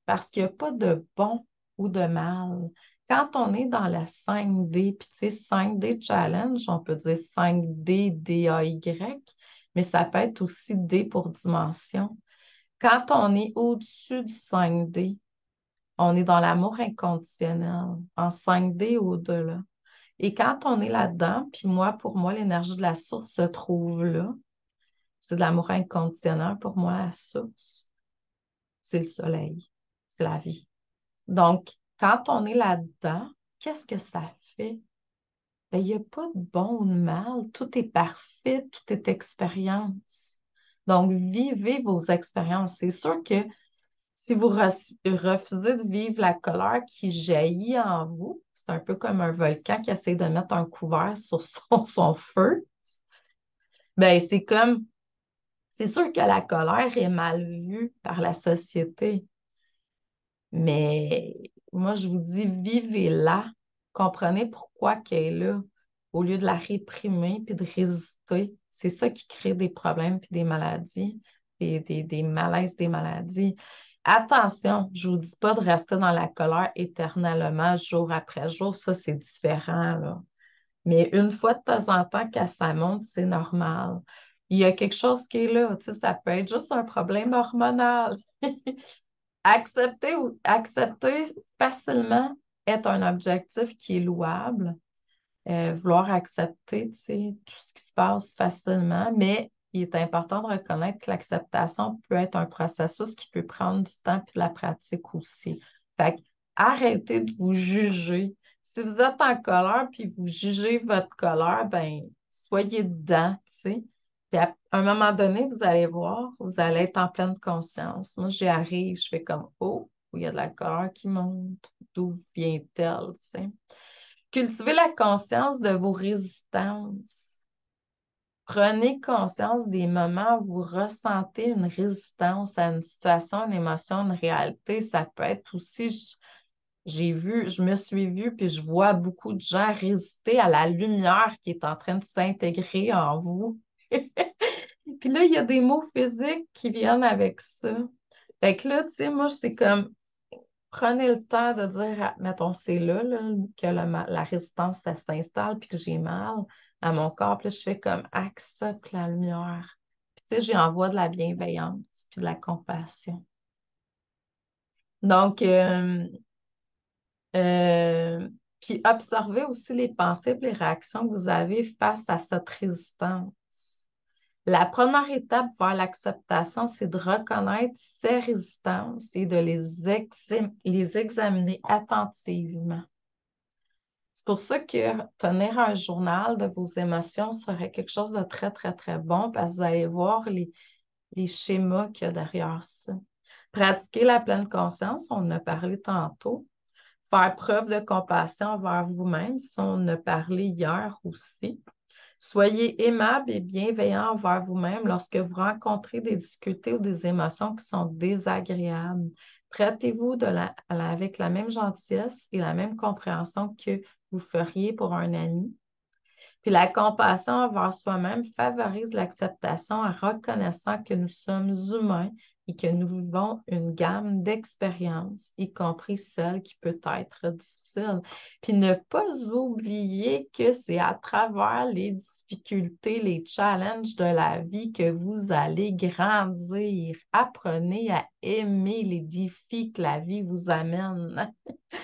parce qu'il n'y a pas de bon ou de mal. Quand on est dans la 5D, puis tu sais, 5D challenge, on peut dire 5D, DAY, mais ça peut être aussi D pour dimension. Quand on est au-dessus du 5D, on est dans l'amour inconditionnel, en 5D ou au-delà. Et quand on est là-dedans, puis moi, pour moi, l'énergie de la source se trouve là. C'est de l'amour inconditionnel. Pour moi, la source, c'est le soleil, c'est la vie. Donc, quand on est là-dedans, qu'est-ce que ça fait? Ben, il n'y a pas de bon ou de mal. Tout est parfait, tout est expérience. Donc, vivez vos expériences. C'est sûr que si vous refusez de vivre la colère qui jaillit en vous, c'est un peu comme un volcan qui essaie de mettre un couvert sur son feu. Ben, c'est sûr que la colère est mal vue par la société, mais moi, je vous dis, vivez-la, comprenez pourquoi qu'elle est là, au lieu de la réprimer puis de résister. C'est ça qui crée des problèmes puis des maladies, des malaises, des maladies. Attention, je ne vous dis pas de rester dans la colère éternellement, jour après jour, ça c'est différent, là. Mais une fois de temps en temps, quand ça monte, c'est normal. Il y a quelque chose qui est là, tu sais, ça peut être juste un problème hormonal. Accepter facilement est un objectif qui est louable. Vouloir accepter, tu sais, tout ce qui se passe facilement, mais il est important de reconnaître que l'acceptation peut être un processus qui peut prendre du temps et de la pratique aussi. Fait que arrêtez de vous juger. Si vous êtes en colère puis vous jugez votre colère, ben soyez dedans, tu sais. Puis à un moment donné, vous allez voir, vous allez être en pleine conscience. Moi, j'y arrive, je fais comme, oh, il y a de la colère qui monte, d'où vient-elle, tu sais. Cultivez la conscience de vos résistances. Prenez conscience des moments où vous ressentez une résistance à une situation, une émotion, une réalité. Ça peut être aussi, je me suis vue, puis je vois beaucoup de gens résister à la lumière qui est en train de s'intégrer en vous. Puis là, il y a des mots physiques qui viennent avec ça. Fait que là, tu sais, moi, c'est comme prenez le temps de dire, mettons, c'est là, que la résistance, ça s'installe, puis que j'ai mal à mon corps. Puis là, je fais comme accepte la lumière. Puis tu sais, j'y envoie de la bienveillance, puis de la compassion. Donc, euh, puis observez aussi les pensées et les réactions que vous avez face à cette résistance. La première étape vers l'acceptation, c'est de reconnaître ces résistances et de les examiner attentivement. C'est pour ça que tenir un journal de vos émotions serait quelque chose de très, très, très bon parce que vous allez voir les schémas qu'il y a derrière ça. Pratiquer la pleine conscience, on en a parlé tantôt. Faire preuve de compassion envers vous-même, ça, on en a parlé hier aussi. Soyez aimable et bienveillant envers vous-même lorsque vous rencontrez des difficultés ou des émotions qui sont désagréables. Traitez-vous avec la même gentillesse et la même compréhension que vous feriez pour un ami. Puis la compassion envers soi-même favorise l'acceptation en reconnaissant que nous sommes humains et que nous vivons une gamme d'expériences, y compris celle qui peut être difficile. Puis ne pas oublier que c'est à travers les difficultés, les challenges de la vie que vous allez grandir. Apprenez à aimer les défis que la vie vous amène. Tu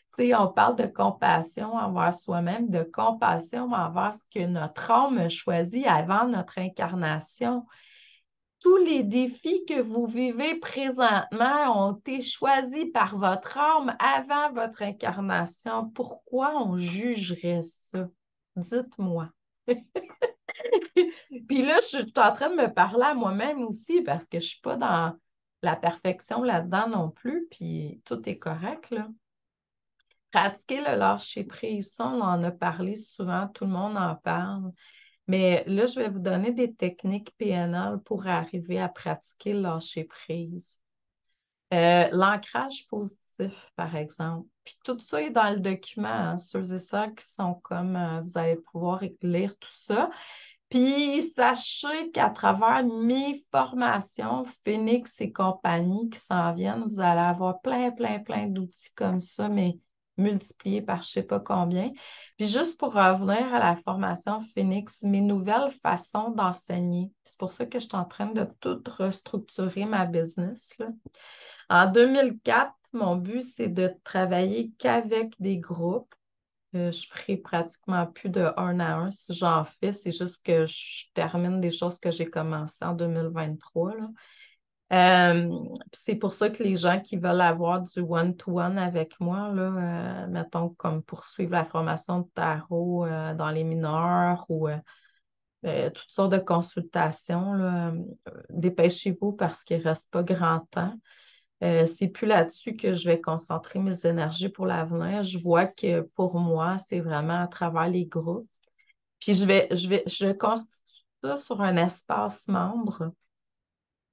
sais, on parle de compassion envers soi-même, de compassion envers ce que notre âme a choisi avant notre incarnation. Tous les défis que vous vivez présentement ont été choisis par votre âme avant votre incarnation. Pourquoi on jugerait ça? Dites-moi. Puis là, je suis en train de me parler à moi-même aussi parce que je suis pas dans la perfection là-dedans non plus, puis tout est correct, là. Pratiquer le lâcher-prise, ça, on en a parlé souvent, tout le monde en parle. Mais là, je vais vous donner des techniques PNL pour arriver à pratiquer le lâcher-prise. L'ancrage positif, par exemple. Puis tout ça est dans le document, hein, ceux et celles qui sont comme, vous allez pouvoir lire tout ça. Puis sachez qu'à travers mes formations, Phoenix et compagnie qui s'en viennent, vous allez avoir plein, plein, plein d'outils comme ça, mais multipliés par je ne sais pas combien. Puis juste pour revenir à la formation Phoenix, mes nouvelles façons d'enseigner. C'est pour ça que je suis en train de tout restructurer ma business, là. En 2004, mon but, c'est de travailler qu'avec des groupes. Je ferai pratiquement plus de un à un si j'en fais. C'est juste que je termine des choses que j'ai commencées en 2023, là. Puis c'est pour ça que les gens qui veulent avoir du one-to-one avec moi, là, mettons comme poursuivre la formation de tarot dans les mineurs ou toutes sortes de consultations, là, dépêchez-vous parce qu'il ne reste pas grand temps. C'est plus là-dessus que je vais concentrer mes énergies pour l'avenir. Je vois que pour moi, c'est vraiment à travers les groupes. Puis je constitue ça sur un espace membre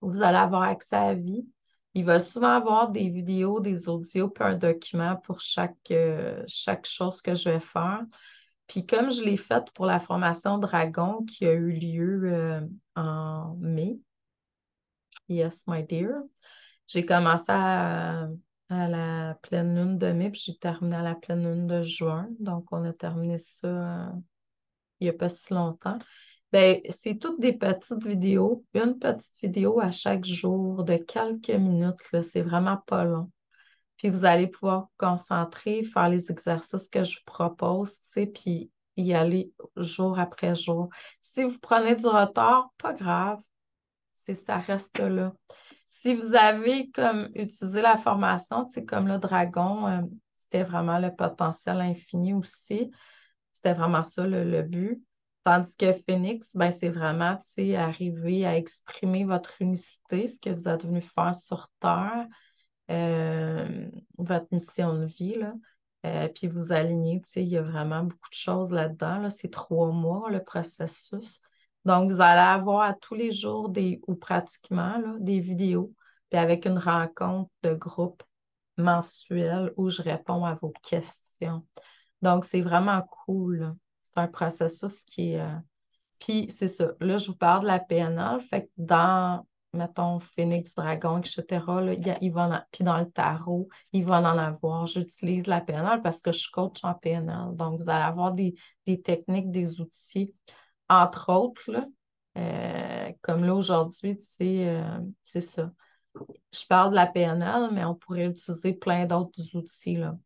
où vous allez avoir accès à vie. Il va souvent avoir des vidéos, des audios, puis un document pour chaque chose que je vais faire. Puis comme je l'ai faite pour la formation Dragon qui a eu lieu en mai, yes, my dear. J'ai commencé à la pleine lune de mai, puis j'ai terminé à la pleine lune de juin. Donc, on a terminé ça il n'y a pas si longtemps. Ben, c'est toutes des petites vidéos, une petite vidéo à chaque jour de quelques minutes, là. C'est vraiment pas long. Puis vous allez pouvoir vous concentrer, faire les exercices que je vous propose, tu sais, puis y aller jour après jour. Si vous prenez du retard, pas grave, ça reste là. Si vous avez comme utilisé la formation, c'est comme le dragon, c'était vraiment le potentiel infini aussi. C'était vraiment ça le but. Tandis que Phoenix, ben, c'est vraiment, tu sais, arriver à exprimer votre unicité, ce que vous êtes venu faire sur Terre, votre mission de vie, là. Puis vous aligner, tu sais, il y a vraiment beaucoup de choses là-dedans, là. C'est 3 mois, le processus. Donc, vous allez avoir à tous les jours ou pratiquement, là, des vidéos, puis avec une rencontre de groupe mensuelle où je réponds à vos questions. Donc, c'est vraiment cool, là. C'est un processus qui est, puis c'est ça. Là, je vous parle de la PNL. Fait que dans, mettons, Phoenix, Dragon, etc., là, puis dans le tarot, il va en avoir. J'utilise la PNL parce que je suis coach en PNL. Donc, vous allez avoir des techniques, des outils, entre autres, là, comme là aujourd'hui, tu sais, c'est ça. Je parle de la PNL, mais on pourrait utiliser plein d'autres outils, là.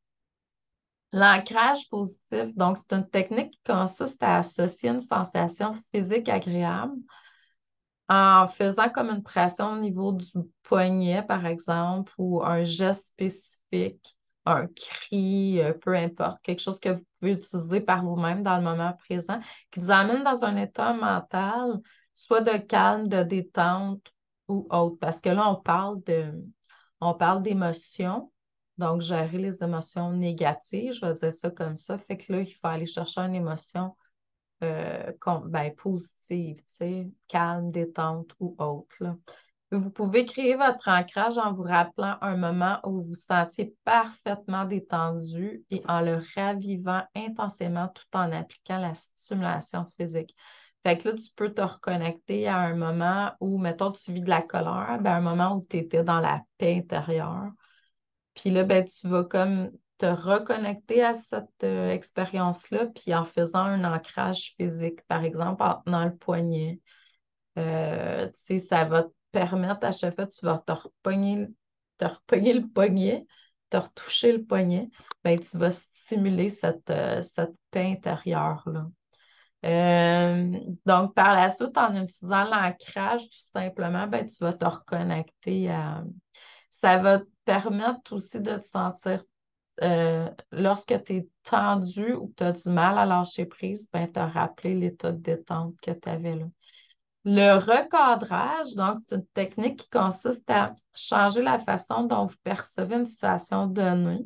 L'ancrage positif, donc c'est une technique qui consiste à associer une sensation physique agréable en faisant comme une pression au niveau du poignet, par exemple, ou un geste spécifique, un cri, peu importe, quelque chose que vous pouvez utiliser par vous-même dans le moment présent, qui vous amène dans un état mental, soit de calme, de détente ou autre. Parce que là, on parle d'émotions. Donc, gérer les émotions négatives, je vais dire ça comme ça. Fait que là, il faut aller chercher une émotion ben, positive, tu sais, calme, détente ou autre, là. Vous pouvez créer votre ancrage en vous rappelant un moment où vous vous sentiez parfaitement détendu et en le ravivant intensément tout en appliquant la stimulation physique. Fait que là, tu peux te reconnecter à un moment où, mettons, tu vis de la colère, ben, un moment où tu étais dans la paix intérieure. Puis là, ben, tu vas comme te reconnecter à cette expérience-là, puis en faisant un ancrage physique, par exemple, en tenant le poignet. Tu sais, ça va te permettre à chaque fois, tu vas te repogner le poignet, te retoucher le poignet, ben, tu vas stimuler cette paix intérieure-là. Donc, par la suite, en utilisant l'ancrage, tout simplement, ben, tu vas te reconnecter à. Ça va te permettre aussi de te sentir lorsque tu es tendu ou que tu as du mal à lâcher prise, ben, te rappeler l'état de détente que tu avais là. Le recadrage, donc, c'est une technique qui consiste à changer la façon dont vous percevez une situation donnée.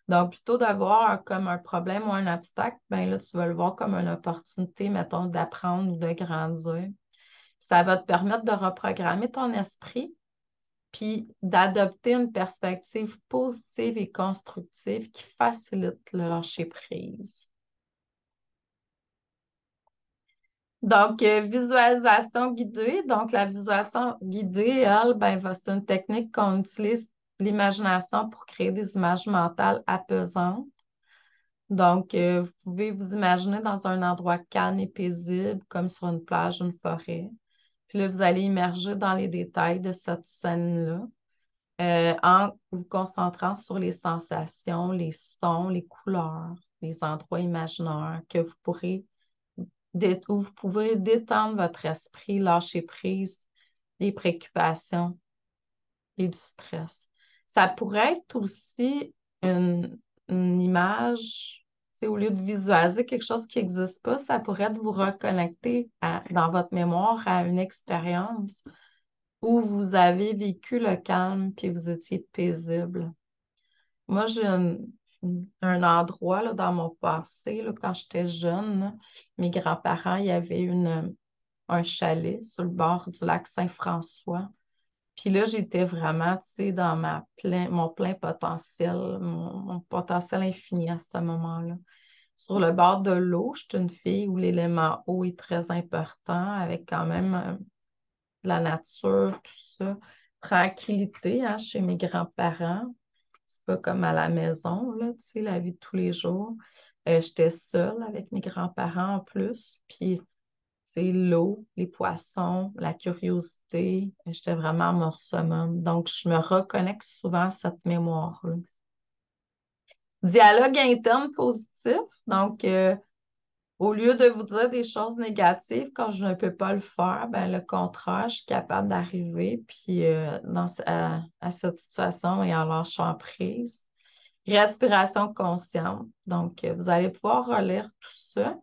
Donc, plutôt d'avoir comme un problème ou un obstacle, ben là, tu vas le voir comme une opportunité, mettons, d'apprendre ou de grandir. Ça va te permettre de reprogrammer ton esprit, puis d'adopter une perspective positive et constructive qui facilite le lâcher prise. Donc, visualisation guidée. Donc, la visualisation guidée, elle, ben, c'est une technique qu'on utilise l'imagination pour créer des images mentales apaisantes. Donc, vous pouvez vous imaginer dans un endroit calme et paisible, comme sur une plage, une forêt. Puis là, vous allez immerger dans les détails de cette scène-là, en vous concentrant sur les sensations, les sons, les couleurs, les endroits imaginaires que vous pourrez où vous pouvez détendre votre esprit, lâcher prise des préoccupations et du stress. Ça pourrait être aussi une image, tu sais, au lieu de visualiser quelque chose qui n'existe pas, ça pourrait être vous reconnecter dans votre mémoire à une expérience où vous avez vécu le calme puis vous étiez paisible. Moi, j'ai un endroit là, dans mon passé, là, quand j'étais jeune, là, mes grands-parents, il y avait un chalet sur le bord du lac Saint-François. Puis là, j'étais vraiment, tu sais, dans mon plein potentiel, mon potentiel infini à ce moment-là. Sur le bord de l'eau, je suis une fille où l'élément eau est très important, avec quand même de la nature, tout ça. Tranquillité, hein, chez mes grands-parents. C'est pas comme à la maison, là, tu sais, la vie de tous les jours. J'étais seule avec mes grands-parents en plus. Puis, c'est l'eau, les poissons, la curiosité. J'étais vraiment en mode summum. Donc, je me reconnecte souvent à cette mémoire-là. Dialogue interne positif. Donc, au lieu de vous dire des choses négatives quand je ne peux pas le faire, ben, le contraire, je suis capable d'arriver puis, à cette situation et en lâchant prise. Respiration consciente. Donc, vous allez pouvoir relire tout ça.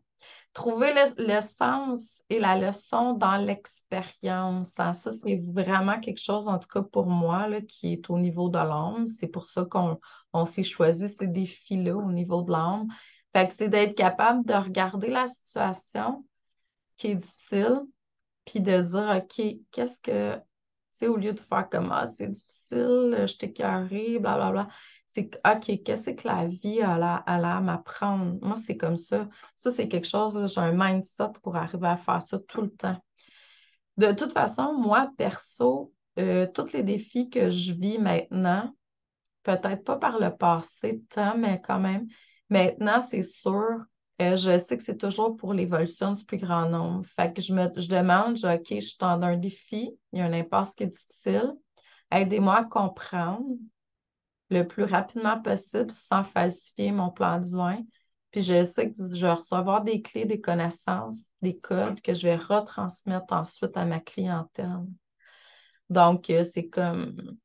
Trouver le sens et la leçon dans l'expérience, hein. Ça, c'est vraiment quelque chose, en tout cas pour moi, là, qui est au niveau de l'âme. C'est pour ça qu'on s'est choisi ces défis-là au niveau de l'âme. Fait que c'est d'être capable de regarder la situation qui est difficile, puis de dire, OK, qu'est-ce que, tu sais, au lieu de faire comme, ah, c'est difficile, je t'ai écœuré, blablabla, c'est que, OK, qu'est-ce que la vie a l'air m'apprendre? Moi, c'est comme ça. Ça, c'est quelque chose, là, j'ai un mindset pour arriver à faire ça tout le temps. De toute façon, moi, perso, tous les défis que je vis maintenant, peut-être pas par le passé tant, mais quand même. Maintenant, c'est sûr, je sais que c'est toujours pour l'évolution du plus grand nombre. Fait que je demande, OK, je suis dans un défi, il y a un impasse qui est difficile. Aidez-moi à comprendre le plus rapidement possible sans falsifier mon plan divin. Puis je sais que je vais recevoir des clés, des connaissances, des codes que je vais retransmettre ensuite à ma clientèle. Donc, c'est comme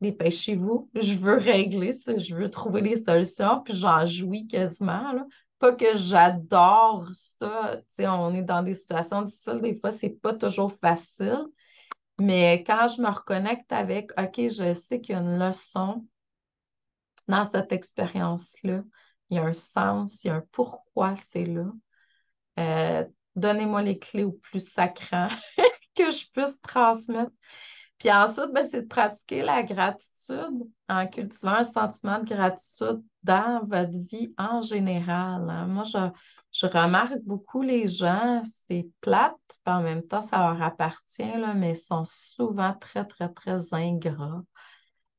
dépêchez-vous, je veux régler ça, je veux trouver des solutions, puis j'en jouis quasiment, là. Pas que j'adore ça, tu sais, on est dans des situations difficiles, des fois, c'est pas toujours facile, mais quand je me reconnecte avec, OK, je sais qu'il y a une leçon dans cette expérience-là, il y a un sens, il y a un pourquoi c'est là. Euh, Donnez-moi les clés au plus sacrant que je puisse transmettre. Puis ensuite, ben, c'est de pratiquer la gratitude en cultivant un sentiment de gratitude dans votre vie en général, hein. Moi, je remarque beaucoup les gens, c'est plate, puis en même temps, ça leur appartient, là, mais ils sont souvent très, très, très ingrats.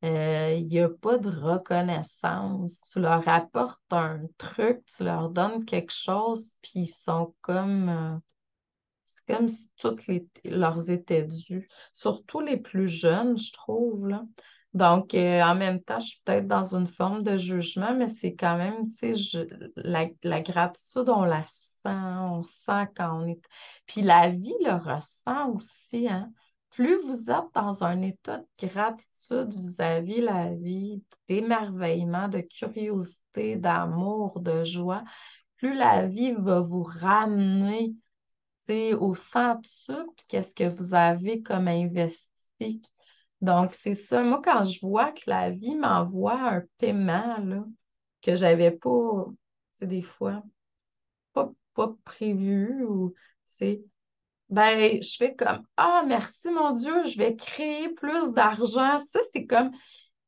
Il n'y a pas de reconnaissance. Tu leur apportes un truc, tu leur donnes quelque chose, puis ils sont comme... c'est comme si toutes leurs étaient dues. Surtout les plus jeunes, je trouve, là. Donc, en même temps, je suis peut-être dans une forme de jugement, mais c'est quand même, tu sais, la gratitude, on la sent, on sent quand on est... Puis la vie le ressent aussi, hein. plus vous êtes dans un état de gratitude vis-à-vis la vie, d'émerveillement, de curiosité, d'amour, de joie, plus la vie va vous ramener, tu sais, au centuple, qu'est-ce que vous avez comme investi. Donc, c'est ça. Moi, quand je vois que la vie m'envoie un paiement, là, que j'avais pas, tu sais, des fois, pas prévu, ou, tu sais, ben, je fais comme, ah, merci mon Dieu, je vais créer plus d'argent. Tu sais, c'est comme,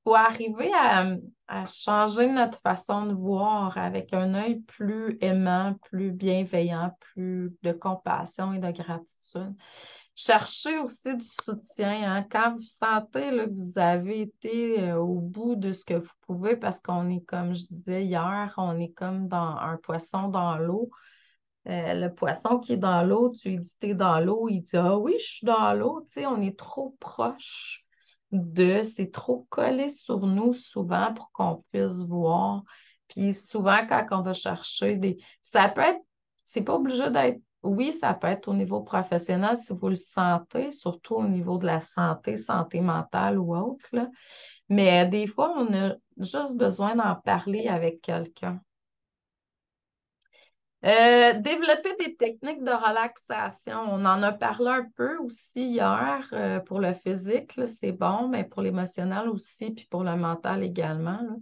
faut arriver à changer notre façon de voir avec un œil plus aimant, plus bienveillant, plus de compassion et de gratitude. Cherchez aussi du soutien, hein. Quand vous sentez là, que vous avez été au bout de ce que vous pouvez, parce qu'on est, comme je disais hier, on est comme dans un poisson dans l'eau. Le poisson qui est dans l'eau, tu lui dis t'es dans l'eau, il dit ah oui, je suis dans l'eau. Tu sais, on est trop proche c'est trop collé sur nous souvent pour qu'on puisse voir. Puis souvent, quand on va chercher ça peut être, c'est pas obligé d'être, oui, ça peut être au niveau professionnel si vous le sentez, surtout au niveau de la santé, santé mentale ou autre, là. Mais des fois, on a juste besoin d'en parler avec quelqu'un. Développer des techniques de relaxation. On en a parlé un peu aussi hier pour le physique, là, c'est bon, mais pour l'émotionnel aussi, puis pour le mental également, là.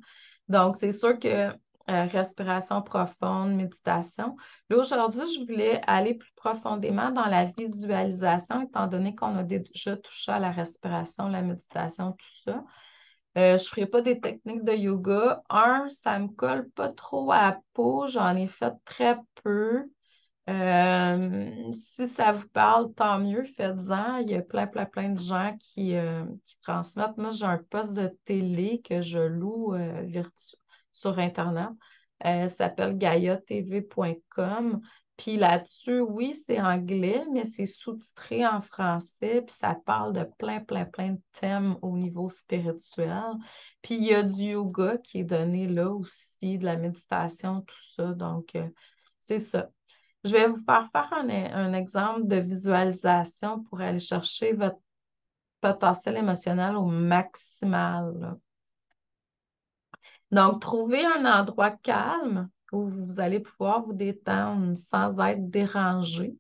Donc, c'est sûr que respiration profonde, méditation. Là, aujourd'hui, je voulais aller plus profondément dans la visualisation, étant donné qu'on a déjà touché à la respiration, la méditation, tout ça. Je ne ferai pas des techniques de yoga. Ça me colle pas trop à la peau. J'en ai fait très peu. Si ça vous parle, tant mieux, faites-en. Il y a plein de gens qui transmettent. Moi, j'ai un poste de télé que je loue sur Internet. Ça s'appelle gaiatv.com. Puis là-dessus, oui, c'est anglais, mais c'est sous-titré en français. Puis ça parle de plein de thèmes au niveau spirituel. Puis il y a du yoga qui est donné là aussi, de la méditation, tout ça. Donc, c'est ça. Je vais vous faire un exemple de visualisation pour aller chercher votre potentiel émotionnel au maximal, là. Donc, trouvez un endroit calme où vous allez pouvoir vous détendre sans être dérangé.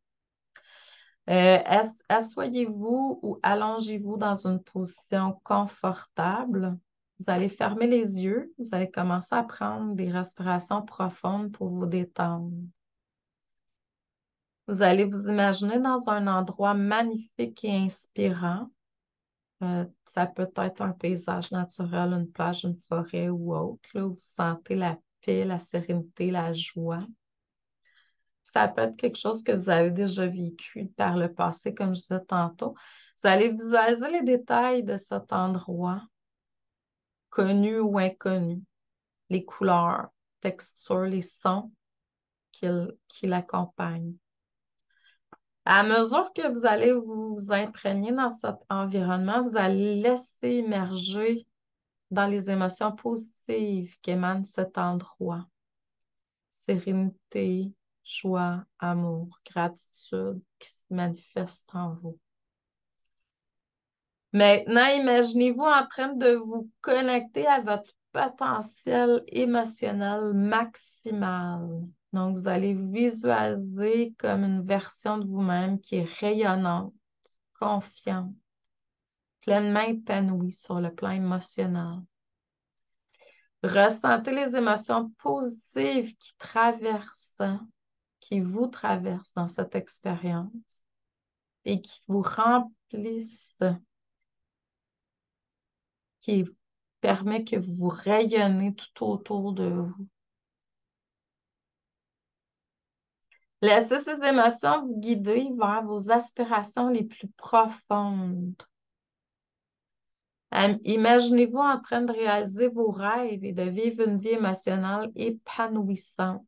Asseyez-vous ou allongez-vous dans une position confortable. Vous allez fermer les yeux. Vous allez commencer à prendre des respirations profondes pour vous détendre. Vous allez vous imaginer dans un endroit magnifique et inspirant. Ça peut être un paysage naturel, une plage, une forêt ou autre, là, où vous sentez la paix, la sérénité, la joie. Ça peut être quelque chose que vous avez déjà vécu par le passé, comme je disais tantôt. Vous allez visualiser les détails de cet endroit, connus ou inconnus, les couleurs, textures, les sons qui l'accompagnent. À mesure que vous allez vous imprégner dans cet environnement, vous allez laisser émerger dans les émotions positives qu'émane cet endroit. Sérénité, joie, amour, gratitude qui se manifestent en vous. Maintenant, imaginez-vous en train de vous connecter à votre potentiel émotionnel maximal. Donc, vous allez visualiser comme une version de vous-même qui est rayonnante, confiante, pleinement épanouie sur le plan émotionnel. Ressentez les émotions positives qui vous traversent dans cette expérience et qui vous remplissent, qui permet que vous rayonnez tout autour de vous. Laissez ces émotions vous guider vers vos aspirations les plus profondes. Imaginez-vous en train de réaliser vos rêves et de vivre une vie émotionnelle épanouissante.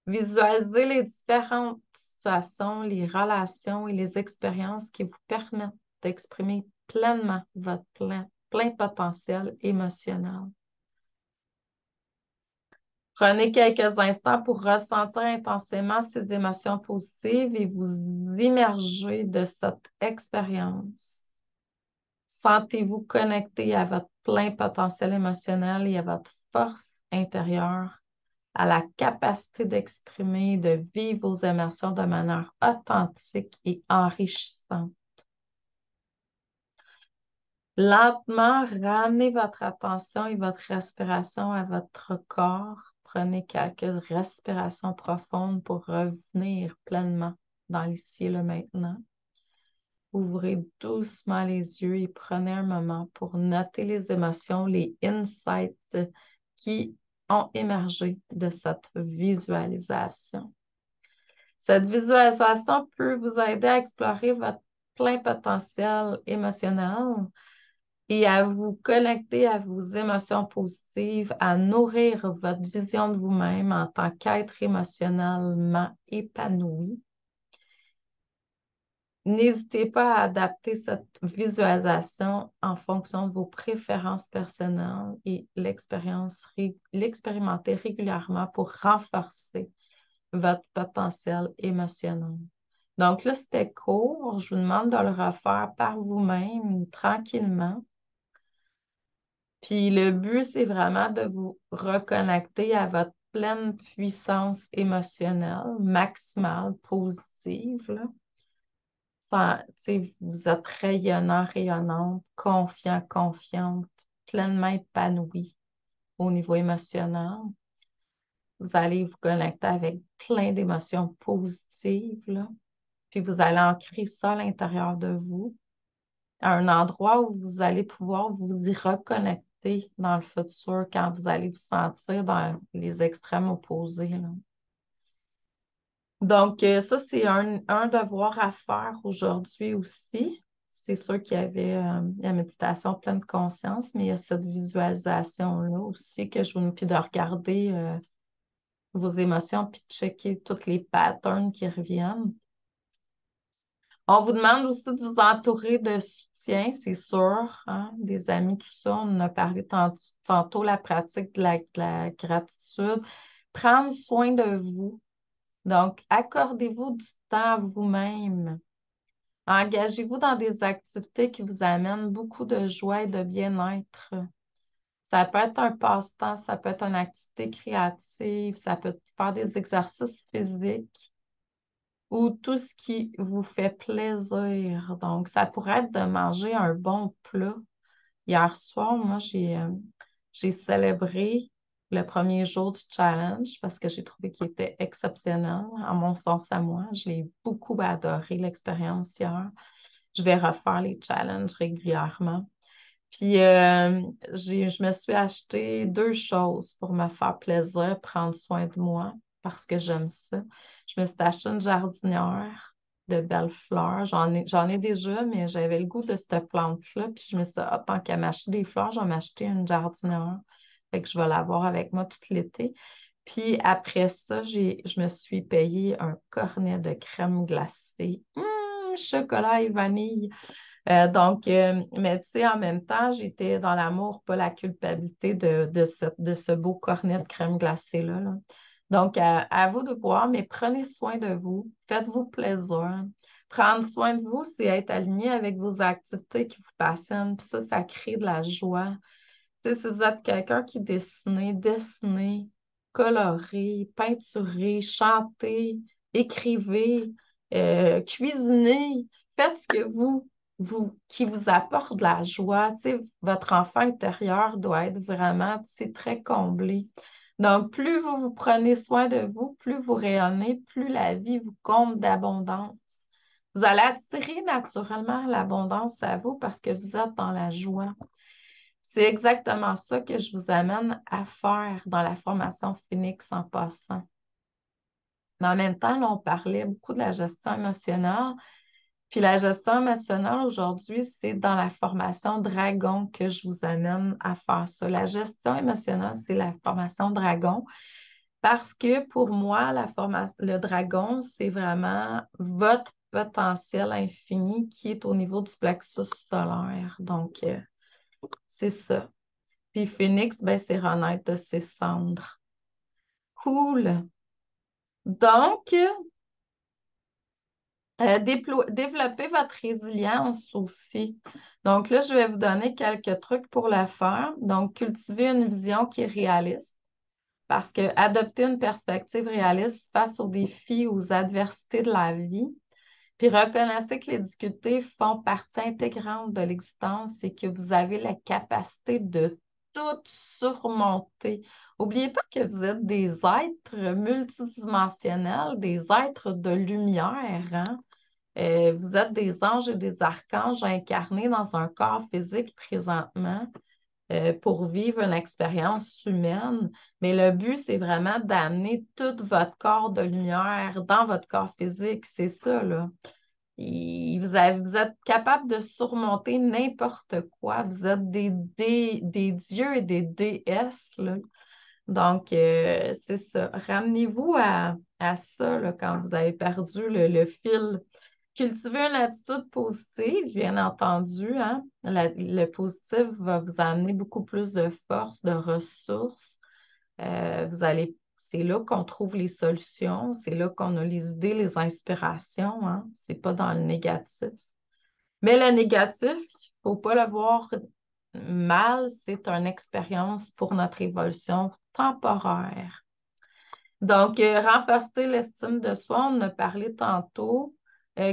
Visualisez les différentes situations, les relations et les expériences qui vous permettent d'exprimer pleinement votre plein potentiel émotionnel. Prenez quelques instants pour ressentir intensément ces émotions positives et vous immerger de cette expérience. Sentez-vous connecté à votre plein potentiel émotionnel et à votre force intérieure, à la capacité d'exprimer, de vivre vos émotions de manière authentique et enrichissante. Lentement, ramenez votre attention et votre respiration à votre corps. Prenez quelques respirations profondes pour revenir pleinement dans l'ici et le maintenant. Ouvrez doucement les yeux et prenez un moment pour noter les émotions, les insights qui ont émergé de cette visualisation. Cette visualisation peut vous aider à explorer votre plein potentiel émotionnel et à vous connecter à vos émotions positives, à nourrir votre vision de vous-même en tant qu'être émotionnellement épanoui. N'hésitez pas à adapter cette visualisation en fonction de vos préférences personnelles et l'expérimenter régulièrement pour renforcer votre potentiel émotionnel. Donc là, c'était court. Je vous demande de le refaire par vous-même tranquillement. Puis le but, c'est vraiment de vous reconnecter à votre pleine puissance émotionnelle, maximale, positive, là. Vous êtes rayonnant, rayonnante, confiant, confiante, pleinement épanoui au niveau émotionnel. Vous allez vous connecter avec plein d'émotions positives, là. Puis vous allez ancrer ça à l'intérieur de vous, à un endroit où vous allez pouvoir vous y reconnecter dans le futur quand vous allez vous sentir dans les extrêmes opposés, là. Donc, ça, c'est un devoir à faire aujourd'hui aussi. C'est sûr qu'il y avait la méditation pleine conscience, mais il y a cette visualisation-là aussi que je vous puis de regarder vos émotions puis de checker tous les patterns qui reviennent. On vous demande aussi de vous entourer de soutien, c'est sûr, hein, des amis, tout ça. On en a parlé tantôt, la pratique de la gratitude. Prendre soin de vous. Donc, accordez-vous du temps à vous-même. Engagez-vous dans des activités qui vous amènent beaucoup de joie et de bien-être. Ça peut être un passe-temps, ça peut être une activité créative, ça peut être faire des exercices physiques ou tout ce qui vous fait plaisir. Donc, ça pourrait être de manger un bon plat. Hier soir, moi, j'ai célébré le premier jour du challenge parce que j'ai trouvé qu'il était exceptionnel, à mon sens à moi. J'ai beaucoup adoré l'expérience hier. Je vais refaire les challenges régulièrement. Puis, je me suis acheté deux choses pour me faire plaisir, prendre soin de moi, parce que j'aime ça. Je me suis acheté une jardinière de belles fleurs. J'en ai déjà, mais j'avais le goût de cette plante-là. Puis, je me suis dit, ah, tant qu'à m'acheter des fleurs, je vais m'acheter une jardinière. Fait que je vais l'avoir avec moi tout l'été. Puis, après ça, je me suis payé un cornet de crème glacée. Chocolat et vanille. Mais tu sais, en même temps, j'étais dans l'amour, pas la culpabilité de ce beau cornet de crème glacée-là, là. Donc, à vous de voir, mais prenez soin de vous, faites-vous plaisir. Prendre soin de vous, c'est être aligné avec vos activités qui vous passionnent, puis ça crée de la joie. Tu sais, si vous êtes quelqu'un qui dessinez, colorez, peinturez, chantez, écrivez, cuisinez, faites ce que qui vous apporte de la joie. Tu sais, votre enfant intérieur doit être vraiment, tu sais, très comblé. Donc, plus vous vous prenez soin de vous, plus vous rayonnez, plus la vie vous comble d'abondance. Vous allez attirer naturellement l'abondance à vous parce que vous êtes dans la joie. C'est exactement ça que je vous amène à faire dans la formation Phoenix en passant. Mais en même temps, là, on parlait beaucoup de la gestion émotionnelle. Puis la gestion émotionnelle aujourd'hui, c'est dans la formation Dragon que je vous amène à faire ça. La gestion émotionnelle, c'est la formation Dragon parce que pour moi, le Dragon, c'est vraiment votre potentiel infini qui est au niveau du plexus solaire. Donc, c'est ça. Puis Phoenix, ben, c'est renaître de ses cendres. Cool. Donc, développer votre résilience aussi. Donc là, je vais vous donner quelques trucs pour le faire. Donc, cultiver une vision qui est réaliste. Parce que adopter une perspective réaliste face aux défis, aux adversités de la vie, puis reconnaissez que les difficultés font partie intégrante de l'existence et que vous avez la capacité de tout surmonter. N'oubliez pas que vous êtes des êtres multidimensionnels, des êtres de lumière, hein? Vous êtes des anges et des archanges incarnés dans un corps physique présentement pour vivre une expérience humaine. Mais le but, c'est vraiment d'amener tout votre corps de lumière dans votre corps physique. C'est ça, là. Vous êtes capable de surmonter n'importe quoi. Vous êtes des dieux et des déesses, là. Donc, c'est ça. Ramenez-vous à ça, là, quand vous avez perdu le fil. Cultivez une attitude positive, bien entendu, hein. Le positif va vous amener beaucoup plus de force, de ressources. C'est là qu'on trouve les solutions, c'est là qu'on a les idées, les inspirations, hein. C'est pas dans le négatif. Mais le négatif, il ne faut pas le voir mal, c'est une expérience pour notre évolution temporaire. Donc, renforcer l'estime de soi, on en a parlé tantôt.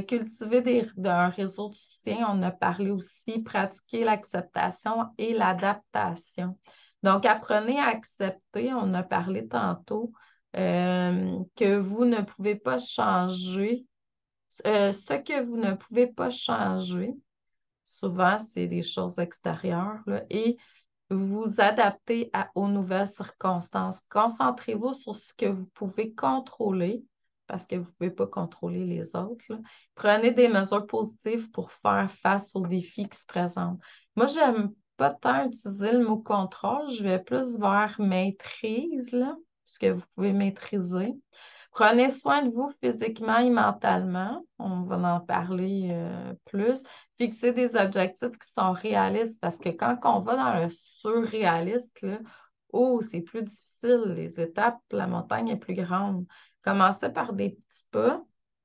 Cultiver un réseau de soutien, on en a parlé aussi. Pratiquer l'acceptation et l'adaptation. Donc, apprenez à accepter, on en a parlé tantôt, que vous ne pouvez pas changer. Ce que vous ne pouvez pas changer, souvent, c'est des choses extérieures, là, et vous adaptez aux nouvelles circonstances. Concentrez-vous sur ce que vous pouvez contrôler, parce que vous ne pouvez pas contrôler les autres, là. Prenez des mesures positives pour faire face aux défis qui se présentent. Moi, j'aime pas tant utiliser le mot contrôle, je vais plus vers maîtrise, là, ce que vous pouvez maîtriser. Prenez soin de vous physiquement et mentalement. On va en parler plus. Fixer des objectifs qui sont réalistes parce que quand on va dans le surréaliste, là, oh, c'est plus difficile. Les étapes, la montagne est plus grande. Commencez par des petits pas,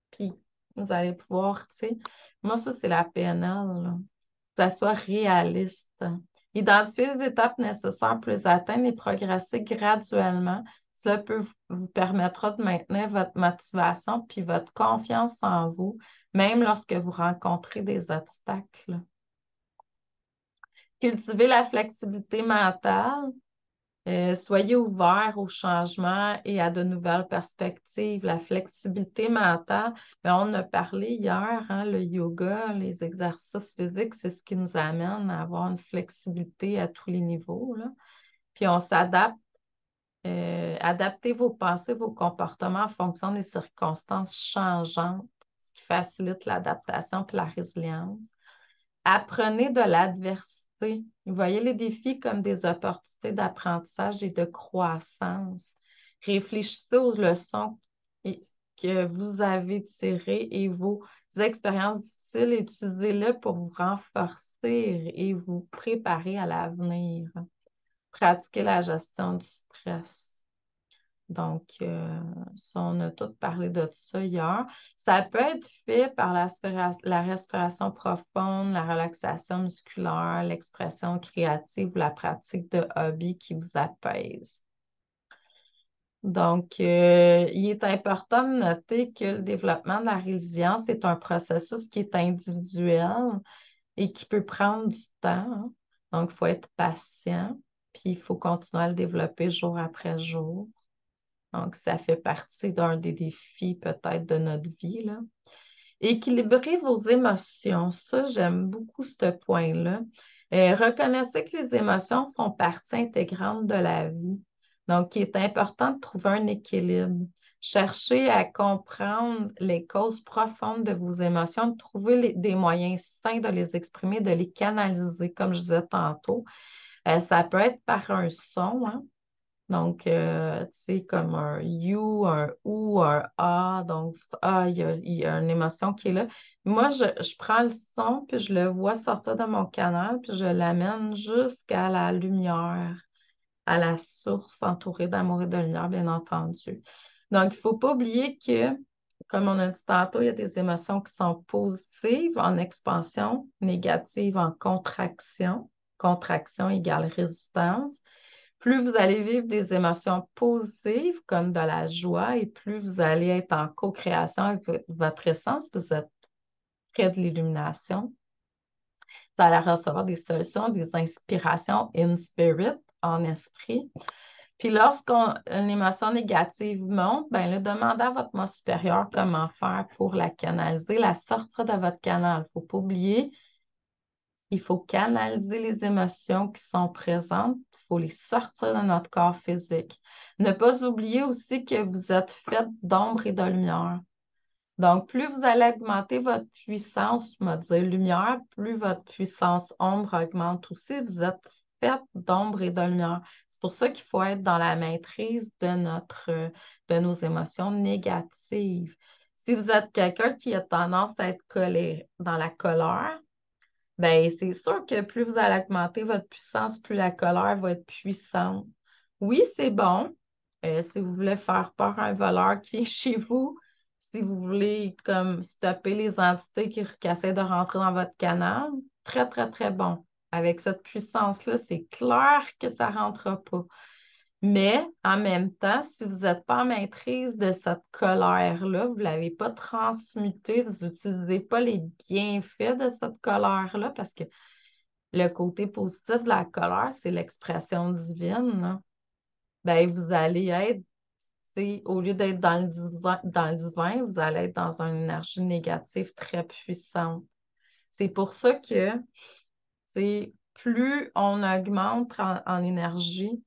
puis vous allez pouvoir, tu sais. Moi, ça, c'est la PNL, là. Que ça soit réaliste. Identifier les étapes nécessaires pour les atteindre et progresser graduellement. Cela vous permettra de maintenir votre motivation puis votre confiance en vous, même lorsque vous rencontrez des obstacles. Cultivez la flexibilité mentale. Soyez ouvert au changement et à de nouvelles perspectives. La flexibilité mentale, ben, on en a parlé hier, hein, le yoga, les exercices physiques, c'est ce qui nous amène à avoir une flexibilité à tous les niveaux, là. Puis on s'adapte, adaptez vos pensées, vos comportements en fonction des circonstances changeantes, ce qui facilite l'adaptation et la résilience. Apprenez de l'adversité. Voyez les défis comme des opportunités d'apprentissage et de croissance. Réfléchissez aux leçons que vous avez tirées et vos expériences difficiles, utilisez-les pour vous renforcer et vous préparer à l'avenir. Pratiquez la gestion du stress. Donc, ça, on a tout parlé de ça hier. Ça peut être fait par la respiration profonde, la relaxation musculaire, l'expression créative ou la pratique de hobbies qui vous apaisent. Donc, il est important de noter que le développement de la résilience est un processus qui est individuel et qui peut prendre du temps, hein. Donc, il faut être patient, puis il faut continuer à le développer jour après jour. Donc, ça fait partie d'un des défis peut-être de notre vie, là. Équilibrer vos émotions, ça, j'aime beaucoup ce point-là. Reconnaissez que les émotions font partie intégrante de la vie. Donc, il est important de trouver un équilibre. Cherchez à comprendre les causes profondes de vos émotions, de trouver des moyens sains de les exprimer, de les canaliser, comme je disais tantôt. Ça peut être par un son, hein. Donc, tu sais, comme un you, un ou, un a. Donc, il y a une émotion qui est là. Moi, je prends le son, puis je le vois sortir de mon canal, puis je l'amène jusqu'à la lumière. à la source, entouré d'amour et de lumière, bien entendu. Donc, il ne faut pas oublier que, comme on a dit tantôt, il y a des émotions qui sont positives en expansion, négatives en contraction. Contraction égale résistance. Plus vous allez vivre des émotions positives comme de la joie et plus vous allez être en co-création avec votre essence, vous êtes près de l'illumination. Vous allez recevoir des solutions, des inspirations in spirit, en esprit. Puis lorsqu'une émotion négative monte, ben là, demandez à votre moi supérieur comment faire pour la canaliser, la sortir de votre canal. Il ne faut pas oublier, il faut canaliser les émotions qui sont présentes. Il faut les sortir de notre corps physique. Ne pas oublier aussi que vous êtes fait d'ombre et de lumière. Donc, plus vous allez augmenter votre puissance, je vais dire lumière, plus votre puissance ombre augmente aussi. Vous êtes fait d'ombre et de lumière. C'est pour ça qu'il faut être dans la maîtrise de nos émotions négatives. Si vous êtes quelqu'un qui a tendance à être dans la colère, ben c'est sûr que plus vous allez augmenter votre puissance, plus la colère va être puissante. Oui, c'est bon. Si vous voulez faire peur à un voleur qui est chez vous, si vous voulez comme stopper les entités qui essaient de rentrer dans votre canal, très, très, très bon. Avec cette puissance-là, c'est clair que ça ne rentrera pas. Mais en même temps, si vous n'êtes pas en maîtrise de cette colère-là, vous ne l'avez pas transmutée, vous n'utilisez pas les bienfaits de cette colère-là, parce que le côté positif de la colère, c'est l'expression divine, là. Ben, vous allez être, au lieu d'être dans le divin, vous allez être dans une énergie négative très puissante. C'est pour ça que, plus on augmente en énergie,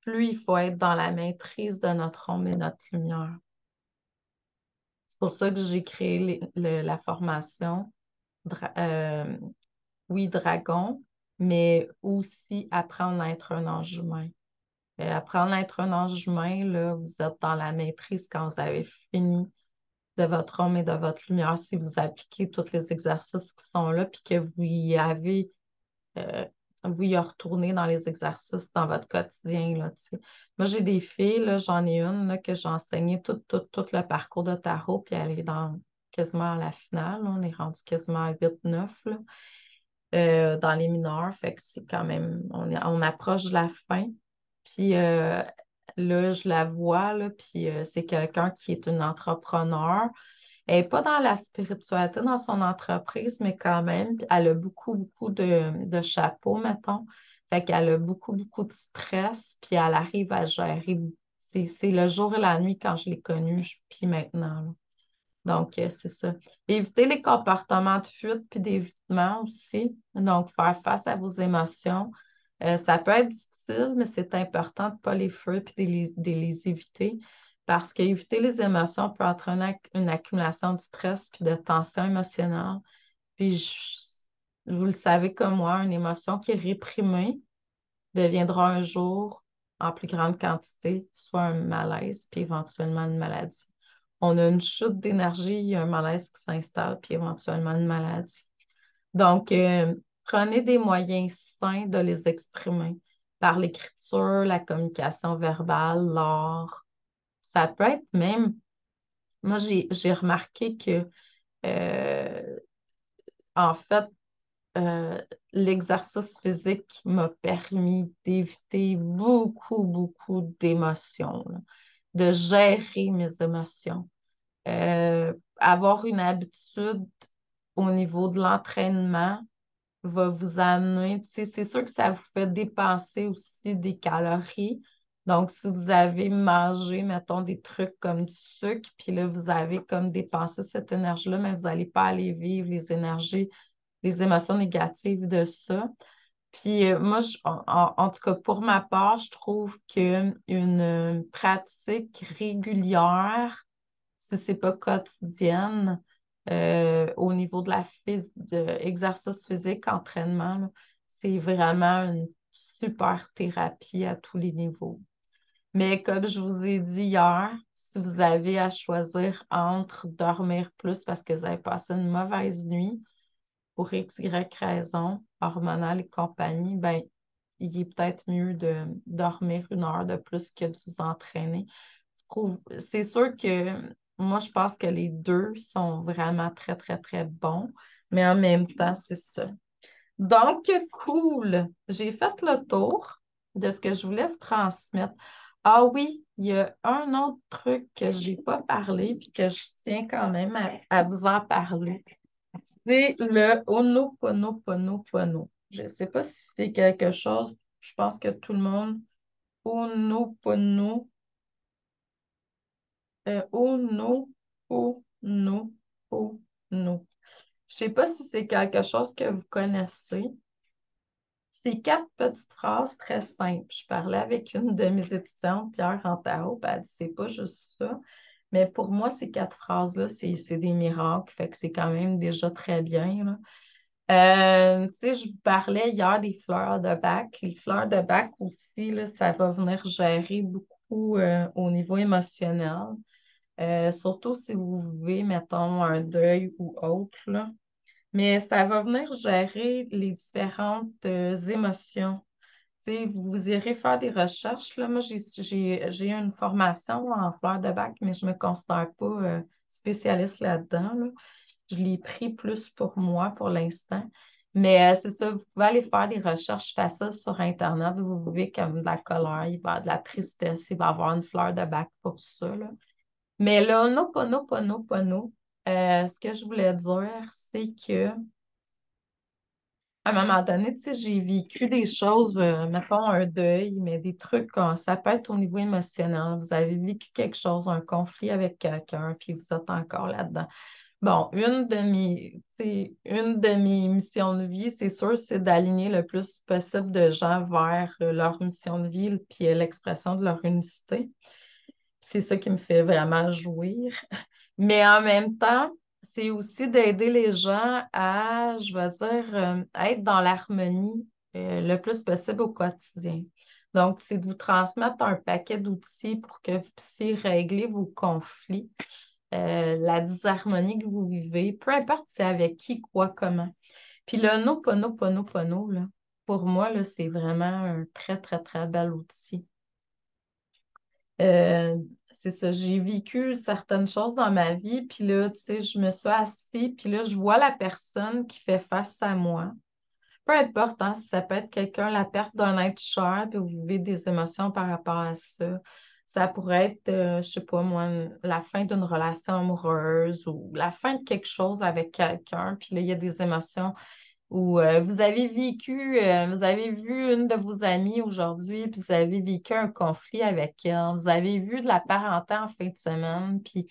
plus il faut être dans la maîtrise de notre ombre et notre lumière. C'est pour ça que j'ai créé la formation, oui, dragon, mais aussi apprendre à être un ange humain. Apprendre à être un ange humain, là, vous êtes dans la maîtrise quand vous avez fini de votre ombre et de votre lumière, si vous appliquez tous les exercices qui sont là, puis que euh, vous y retournez dans les exercices dans votre quotidien, là, tu sais. Moi, j'ai des filles, là, j'en ai une là, que j'ai enseigné tout le parcours de tarot, puis elle est quasiment à la finale, là. On est rendu quasiment à 8-9 là, dans les mineurs. Fait que c'est quand même, on approche de la fin. Puis là, je la vois, là, puis c'est quelqu'un qui est une entrepreneur. Elle n'est pas dans la spiritualité dans son entreprise, mais quand même, elle a beaucoup, beaucoup de chapeaux, mettons. Fait qu'elle a beaucoup, beaucoup de stress, puis elle arrive à gérer. C'est le jour et la nuit quand je l'ai connue, puis maintenant, là. Donc, c'est ça. Éviter les comportements de fuite puis d'évitement aussi. Donc, faire face à vos émotions. Ça peut être difficile, mais c'est important de ne pas les fuir puis de les éviter parce qu'éviter les émotions peut entraîner une accumulation de stress puis de tension émotionnelle. Puis, vous le savez comme moi, une émotion qui est réprimée deviendra un jour, en plus grande quantité, soit un malaise puis éventuellement une maladie. On a une chute d'énergie, il y a un malaise qui s'installe, puis éventuellement une maladie. Donc, prenez des moyens sains de les exprimer par l'écriture, la communication verbale, l'art. Ça peut être même, moi j'ai remarqué que, euh, en fait, euh, l'exercice physique m'a permis d'éviter beaucoup, beaucoup d'émotions, là, de gérer mes émotions. Avoir une habitude au niveau de l'entraînement va vous amener, tu sais, c'est sûr que ça vous fait dépenser aussi des calories. Donc, si vous avez mangé, mettons, des trucs comme du sucre, puis là, vous avez comme dépensé cette énergie-là, mais vous n'allez pas aller vivre les énergies, les émotions négatives de ça. Puis moi, en tout cas, pour ma part, je trouve qu'une pratique régulière, si ce n'est pas quotidienne, au niveau de exercice physique, entraînement, là, c'est vraiment une super thérapie à tous les niveaux. Mais comme je vous ai dit hier, si vous avez à choisir entre dormir plus parce que vous avez passé une mauvaise nuit pour X, Y raison, hormonale et compagnie, ben il est peut-être mieux de dormir 1 heure de plus que de vous entraîner. C'est sûr que moi, je pense que les deux sont vraiment très, très, très bons, mais en même temps, c'est ça. Donc, cool. J'ai fait le tour de ce que je voulais vous transmettre. Ah oui, il y a un autre truc que je n'ai pas parlé puis que je tiens quand même à vous en parler. C'est le Ho'oponoponopono. Je ne sais pas si c'est quelque chose, je pense que tout le monde, Ho'oponopono, Ho'oponopono. Je sais pas si c'est quelque chose que vous connaissez. C'est 4 petites phrases très simples. Je parlais avec une de mes étudiantes hier en tarot, puis elle dit c'est pas juste ça. Mais pour moi, ces 4 phrases-là, c'est des miracles, fait que c'est quand même déjà très bien, là. Tu sais, je vous parlais hier des fleurs de bac. Les fleurs de bac aussi, là, ça va venir gérer beaucoup au niveau émotionnel. Surtout si vous vivez, mettons, un deuil ou autre, là. Mais ça va venir gérer les différentes émotions. Tu sais, vous irez faire des recherches. Là. Moi, j'ai une formation en fleurs de bac, mais je ne me considère pas spécialiste là-dedans, là. Je l'ai pris plus pour moi pour l'instant. Mais c'est ça, vous pouvez aller faire des recherches faciles sur Internet. Vous vivez comme de la colère, il va y avoir de la tristesse, il va y avoir une fleur de bac pour ça, là. Mais le Ho'oponoponopono, ce que je voulais dire, c'est que à un moment donné, tu sais, j'ai vécu des choses, mettons un deuil, mais des trucs, ça peut être au niveau émotionnel. Vous avez vécu quelque chose, un conflit avec quelqu'un, puis vous êtes encore là-dedans. Bon, une de mes missions de vie, c'est sûr, c'est d'aligner le plus possible de gens vers leur mission de vie, puis l'expression de leur unicité. C'est ça qui me fait vraiment jouir. Mais en même temps, c'est aussi d'aider les gens à, je vais dire, être dans l'harmonie le plus possible au quotidien. Donc, c'est de vous transmettre un paquet d'outils pour que vous puissiez régler vos conflits, la disharmonie que vous vivez, peu importe c'est avec qui, quoi, comment. Puis le Ho'oponoponopono, là, pour moi, là, c'est vraiment un très, très, très bel outil. Euh, c'est ça, j'ai vécu certaines choses dans ma vie, puis là, tu sais, je me suis assise, puis là, je vois la personne qui fait face à moi. Peu importe, hein, si ça peut être quelqu'un, la perte d'un être cher, puis vous vivez des émotions par rapport à ça. Ça pourrait être, je sais pas moi, la fin d'une relation amoureuse ou la fin de quelque chose avec quelqu'un, puis là, il y a des émotions ou vous avez vu une de vos amies aujourd'hui, puis vous avez vécu un conflit avec elle. Vous avez vu de la parenté en fin de semaine, puis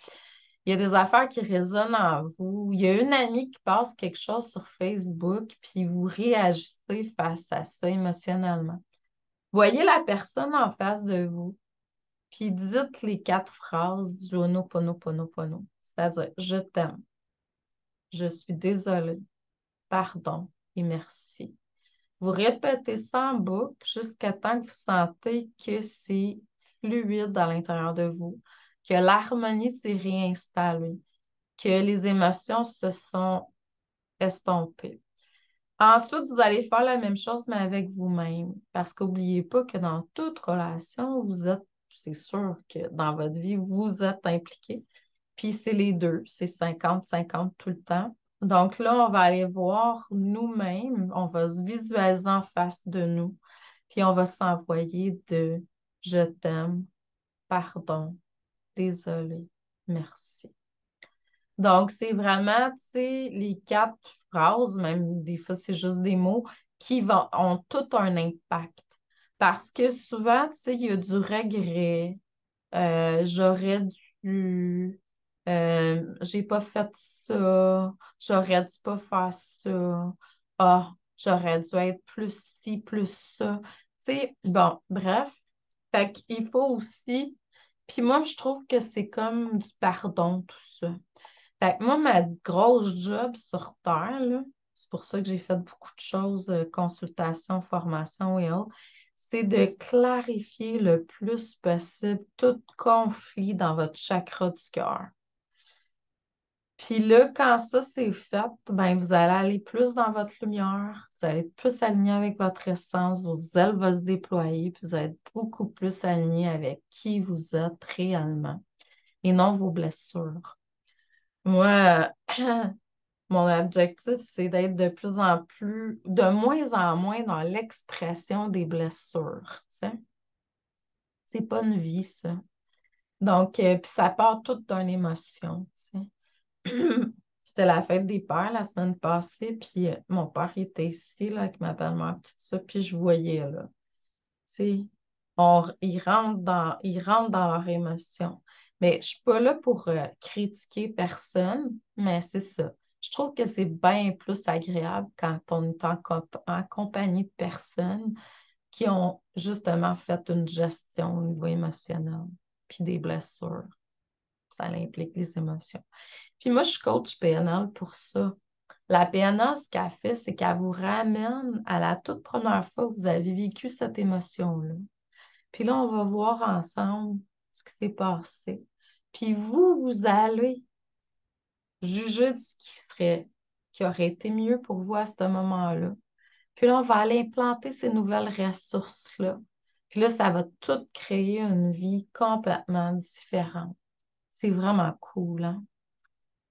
il y a des affaires qui résonnent en vous. Il y a une amie qui passe quelque chose sur Facebook, puis vous réagissez face à ça émotionnellement. Voyez la personne en face de vous, puis dites les 4 phrases du Ho'oponoponopono. C'est-à-dire, je t'aime, je suis désolée, pardon et merci. Vous répétez ça en boucle jusqu'à temps que vous sentez que c'est fluide à l'intérieur de vous, que l'harmonie s'est réinstallée, que les émotions se sont estompées. Ensuite, vous allez faire la même chose, mais avec vous-même. Parce qu'oubliez pas que dans toute relation, c'est sûr que dans votre vie, vous êtes impliqué. Puis c'est les deux, c'est 50-50 tout le temps. Donc là, on va aller voir nous-mêmes, on va se visualiser en face de nous, puis on va s'envoyer de je t'aime, pardon, désolé, merci. Donc, c'est vraiment, tu sais, les 4 phrases, même des fois, c'est juste des mots ont tout un impact. Parce que souvent, tu sais, il y a du regret, j'aurais dû, j'ai pas fait ça, j'aurais dû pas faire ça, ah, j'aurais dû être plus ci, plus ça. Tu sais, bon, bref. Fait qu'il faut aussi, puis moi, je trouve que c'est comme du pardon, tout ça. Fait que moi, ma grosse job sur Terre, là, c'est pour ça que j'ai fait beaucoup de choses, consultation, formation et autres, c'est de clarifier le plus possible tout conflit dans votre chakra du cœur. Puis là, quand ça c'est fait, ben vous allez aller plus dans votre lumière, vous allez être plus aligné avec votre essence, vos ailes vont se déployer, puis vous allez être beaucoup plus aligné avec qui vous êtes réellement et non vos blessures. Moi, mon objectif, c'est d'être de plus en plus, de moins en moins dans l'expression des blessures, tu sais. C'est pas une vie, ça. Donc, puis ça part tout d'une émotion, tu sais. C'était la fête des pères la semaine passée, puis mon père était ici, là, avec ma belle-mère, tout ça, puis je voyais, là, tu sais, ils rentrent dans leur émotion. Mais je suis pas là pour critiquer personne, mais c'est ça. Je trouve que c'est bien plus agréable quand on est en compagnie de personnes qui ont justement fait une gestion au niveau émotionnel, puis des blessures. Ça implique les émotions. Puis moi, je suis coach PNL pour ça. La PNL, ce qu'elle fait, c'est qu'elle vous ramène à la toute première fois que vous avez vécu cette émotion-là. Puis là, on va voir ensemble ce qui s'est passé. Puis vous allez juger de ce qui aurait été mieux pour vous à ce moment-là. Puis là, on va aller implanter ces nouvelles ressources-là. Puis là, ça va tout créer une vie complètement différente. C'est vraiment cool, hein?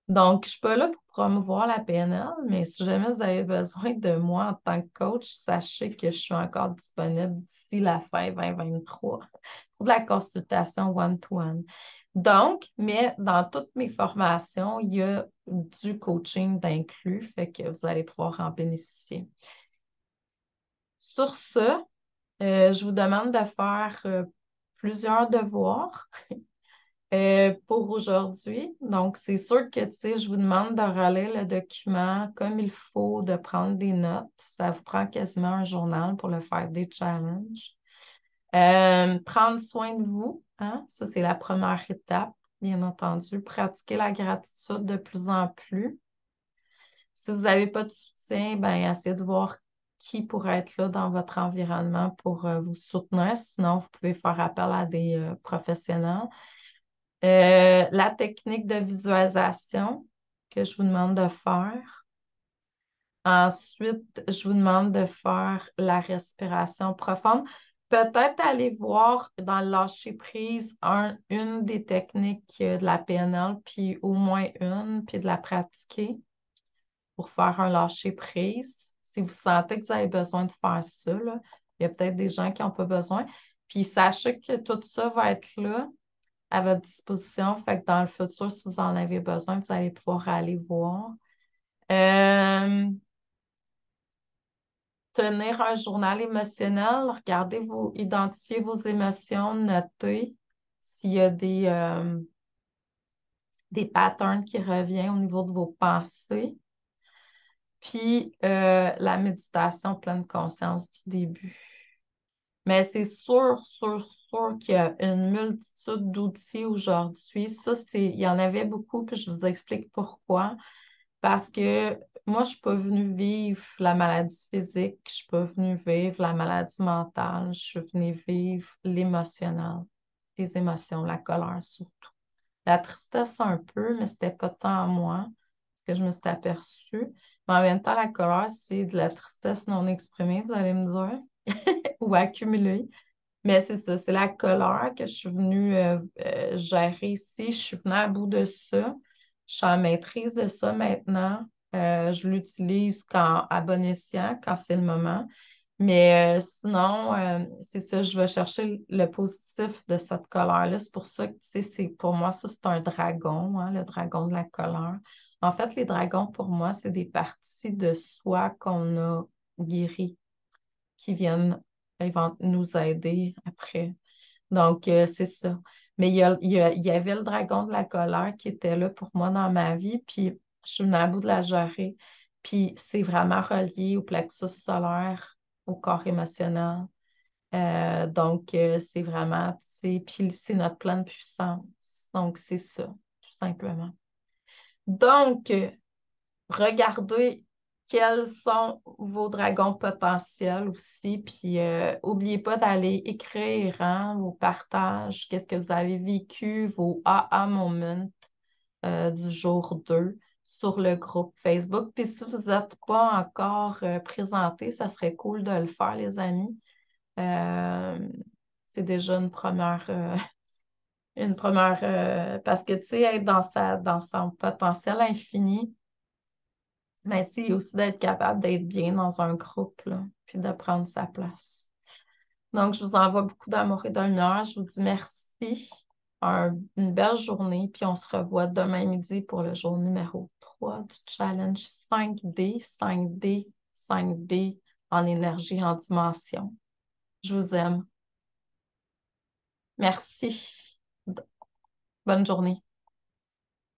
Donc, je ne suis pas là pour promouvoir la PNL, mais si jamais vous avez besoin de moi en tant que coach, sachez que je suis encore disponible d'ici la fin 2023 pour de la consultation one-to-one. Donc, mais dans toutes mes formations, il y a du coaching d'inclus, fait que vous allez pouvoir en bénéficier. Sur ce, je vous demande de faire plusieurs devoirs pour aujourd'hui. Donc, c'est sûr que, tu sais, je vous demande de relire le document comme il faut, de prendre des notes. Ça vous prend quasiment un journal pour le 5-day challenge. Prendre soin de vous, hein? Ça, c'est la première étape, bien entendu. Pratiquer la gratitude de plus en plus. Si vous n'avez pas de soutien, ben, essayez de voir qui pourrait être là dans votre environnement pour vous soutenir. Sinon, vous pouvez faire appel à des professionnels. La technique de visualisation que je vous demande de faire. Ensuite, je vous demande de faire la respiration profonde. Peut-être aller voir dans le lâcher prise une des techniques de la PNL, puis au moins une, puis de la pratiquer pour faire un lâcher prise. Si vous sentez que vous avez besoin de faire ça, là, il y a peut-être des gens qui n'ont pas besoin. Puis sachez que tout ça va être là à votre disposition. Fait que dans le futur, si vous en avez besoin, vous allez pouvoir aller voir. Euh, Tenir un journal émotionnel, identifier vos émotions, noter s'il y a des patterns qui reviennent au niveau de vos pensées. Puis la méditation pleine conscience du début. Mais c'est sûr qu'il y a une multitude d'outils aujourd'hui. Ça, il y en avait beaucoup, puis je vous explique pourquoi. Parce que moi, je suis pas venue vivre la maladie physique, je suis pas venue vivre la maladie mentale, je suis venue vivre l'émotionnel, les émotions, la colère surtout. La tristesse un peu, mais c'était pas tant moi, parce que je me suis aperçue. Mais en même temps, la colère, c'est de la tristesse non exprimée, vous allez me dire, ou accumulée. Mais c'est ça, c'est la colère que je suis venue gérer ici. Je suis venue à bout de ça. Je suis en maîtrise de ça maintenant. Je l'utilise à bon escient, quand c'est le moment. Mais sinon, c'est ça, je vais chercher le positif de cette colère-là. C'est pour ça que, tu sais, pour moi, ça, c'est un dragon, hein, le dragon de la colère. En fait, les dragons, pour moi, c'est des parties de soi qu'on a guéries qui viennent, ils vont nous aider après. Donc, c'est ça. Mais il y avait le dragon de la colère qui était là pour moi dans ma vie, puis je suis venue à bout de la gérer. Puis c'est vraiment relié au plexus solaire, au corps émotionnel. Donc, c'est vraiment, tu sais, puis c'est notre pleine puissance. Donc, c'est ça, tout simplement. Donc, regardez quels sont vos dragons potentiels aussi. Puis, n'oubliez pas d'aller écrire hein, vos partages, qu'est-ce que vous avez vécu, vos aha moments. du jour 2 sur le groupe Facebook. Puis si vous n'êtes pas encore présenté, ça serait cool de le faire, les amis. Euh, c'est déjà une première parce que, tu sais, être dans son potentiel infini, mais c'est aussi d'être capable d'être bien dans un groupe, là, puis de prendre sa place. Donc, je vous envoie beaucoup d'amour et de lumière. Je vous dis merci. Une belle journée, puis on se revoit demain midi pour le jour numéro 3 du challenge 5D, 5D, 5D en énergie, en dimension. Je vous aime. Merci. Bonne journée.